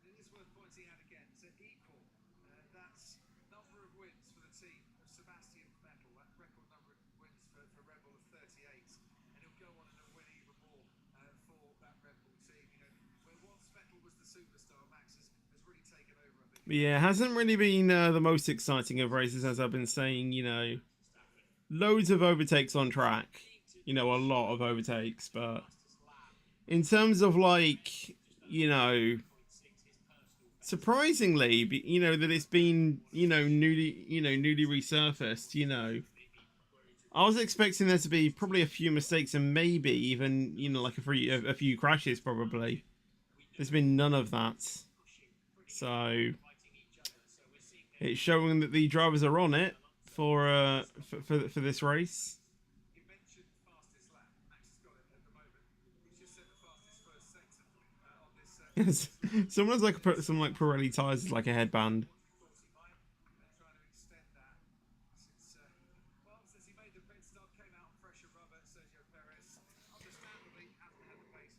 And it is worth pointing out again to equal that number of wins for the team of Sebastian Vettel, that record number of wins for Red Bull of 38. And he'll go on and win even more for that Red Bull team. You know, where once Vettel was the superstar, Max has really taken over, I think.
Yeah, hasn't really been the most exciting of races, as I've been saying. You know, loads of overtakes on track. You know, a lot of overtakes, but in terms of like, you know, surprisingly, you know, that it's been, newly resurfaced. You know, I was expecting there to be probably a few mistakes and maybe even, you know, like a few crashes. Probably there's been none of that. So it's showing that the drivers are on it for this race.
You mentioned fastest lap. Max has got it at the moment. He's just set the fastest first sector on this.
Someone has like put some like Pirelli tires as like a headband.
45 and trying to extend that since since he made the pit stop, came out on fresher rubber. Sergio Perez understandably hasn't had the pace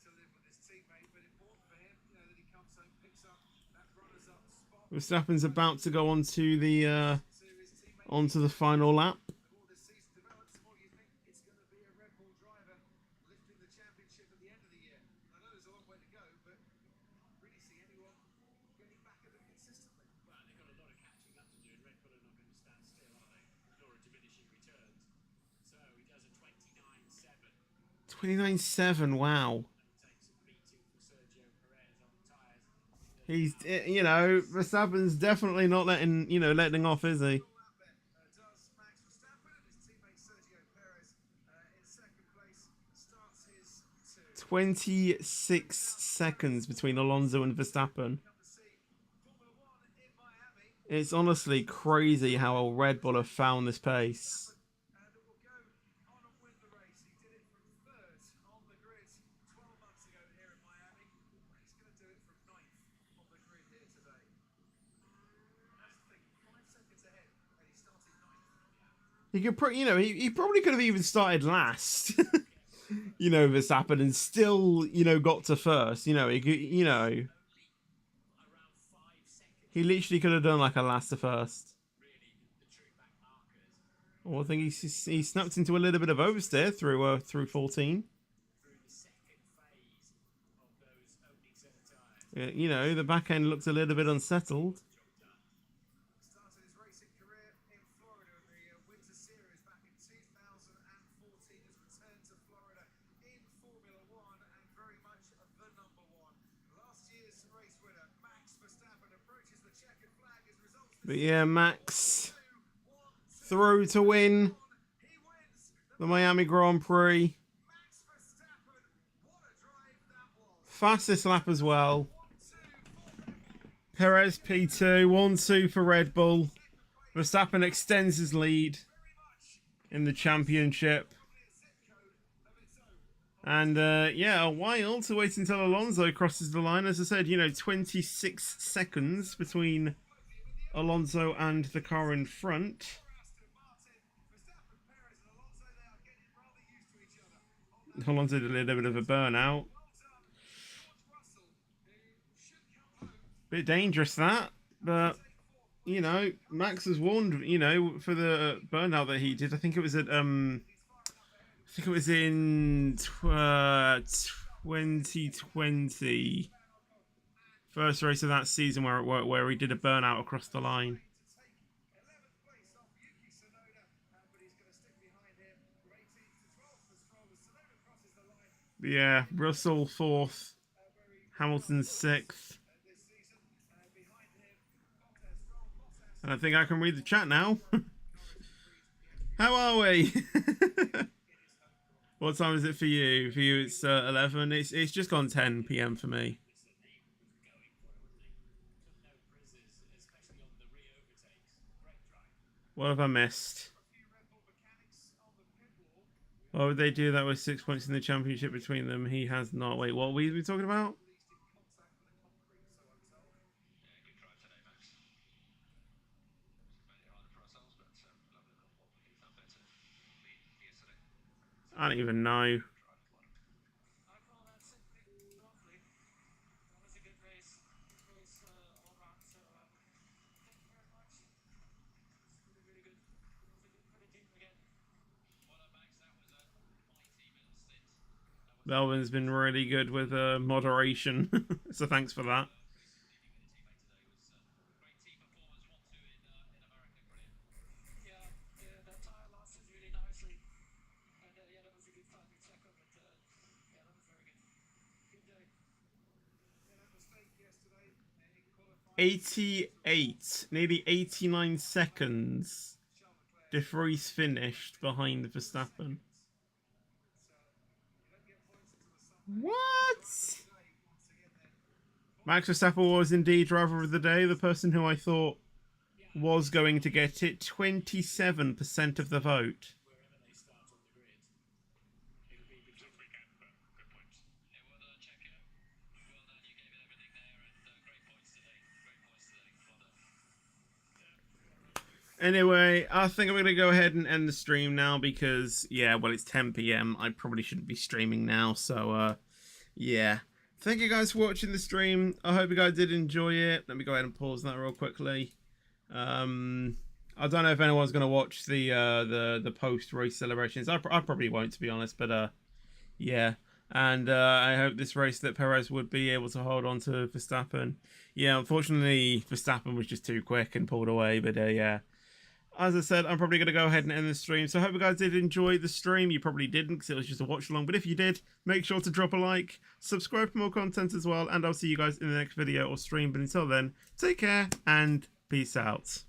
to live with his teammate, but important for him, you know, that he comes home, picks up that runners up spot
Verstappen's about to go onto the
to his teammate.
onto the final lap.
The more this season develops, the more you think it's going to be a Red Bull driver lifting the championship at the end of the year. I know there's a long way to go, but really see anyone getting back at them consistently.
Well, they've got a lot of catching up to do, and Red Bull are not going to stand still, are they? Nor a diminishing returns. So he does a 29.7.
29.7. Wow.
Takes a beating for Sergio Perez on tyres.
He's, you know, Verstappen's definitely not letting off, is he?
Lap then does Max Verstappen, and his teammate Sergio Perez in second place starts his
26 seconds between Alonso and Verstappen.
come to see Formula One in Miami,
It's honestly crazy how Red Bull have found this pace.
and will go on and win the race. He did it from third on the grid 12 months ago here in Miami. He's going to do it from ninth on the grid here today. That's the thing, 5 seconds ahead, and he started ninth.
He could, he probably could have even started last. You know, Verstappen, and still, you know, got to first. You know, he could, you know,
Around 5 seconds,
he literally could have done like a last to first.
really, the true back markers.
Well, I think he snapped into a little bit of oversteer through 14.
Through the second phase of those opening set of tyres.
You know, the back end looks a little bit unsettled.
Started his racing career in Florida in the Winter Series back in 2014. Has returned to Florida in Formula One and very much the number one. Last year's race winner, Max Verstappen, approaches the checkered flag. His results
But yeah, Max
2-1-2.
through to win
He wins
the Miami Grand Prix.
Max Verstappen. What a drive that was.
Fastest lap as well.
1-2.
Perez P2, 1-2 for Red Bull. Verstappen extends his lead in the championship. And yeah, a while to wait until Alonso crosses the line. As I said, 26 seconds between Alonso and the car in front. Alonso did a little bit of a burnout. Bit dangerous that, but Max has warned, for the burnout that he did. I think it was at in 2020, first race of that season where he did a burnout across the line. Yeah, Russell 4th, Hamilton 6th. And I think I can read the chat now. How are we? What time is it for you? For you, it's 11. It's just gone 10 p.m. for me. What have I missed? Why would they do that with 6 points in the championship between them? He has not. Wait, what were we talking about? I don't even know. Melvin's been really good with moderation, so thanks for that.
Nicely. And yeah, that was a good fun check-up, but yeah, that was very good. Good day.
88, nearly 89 seconds. De Vries finished behind Verstappen. What? Max Verstappen was indeed driver of the day, the person who I thought was going to get it. 27% of the vote. Anyway, I think I'm going to go ahead and end the stream now because, yeah, well, it's 10 p.m. I probably shouldn't be streaming now, so, yeah. Thank you guys for watching the stream. I hope you guys did enjoy it. Let me go ahead and pause that real quickly. I don't know if anyone's going to watch the post-race celebrations. I probably won't, to be honest, but, yeah. And I hope this race that Perez would be able to hold on to Verstappen. Yeah, unfortunately, Verstappen was just too quick and pulled away, but, yeah. As I said, I'm probably going to go ahead and end the stream. So I hope you guys did enjoy the stream. You probably didn't because it was just a watch along. But if you did, make sure to drop a like, subscribe for more content as well. And I'll see you guys in the next video or stream. But until then, take care and peace out.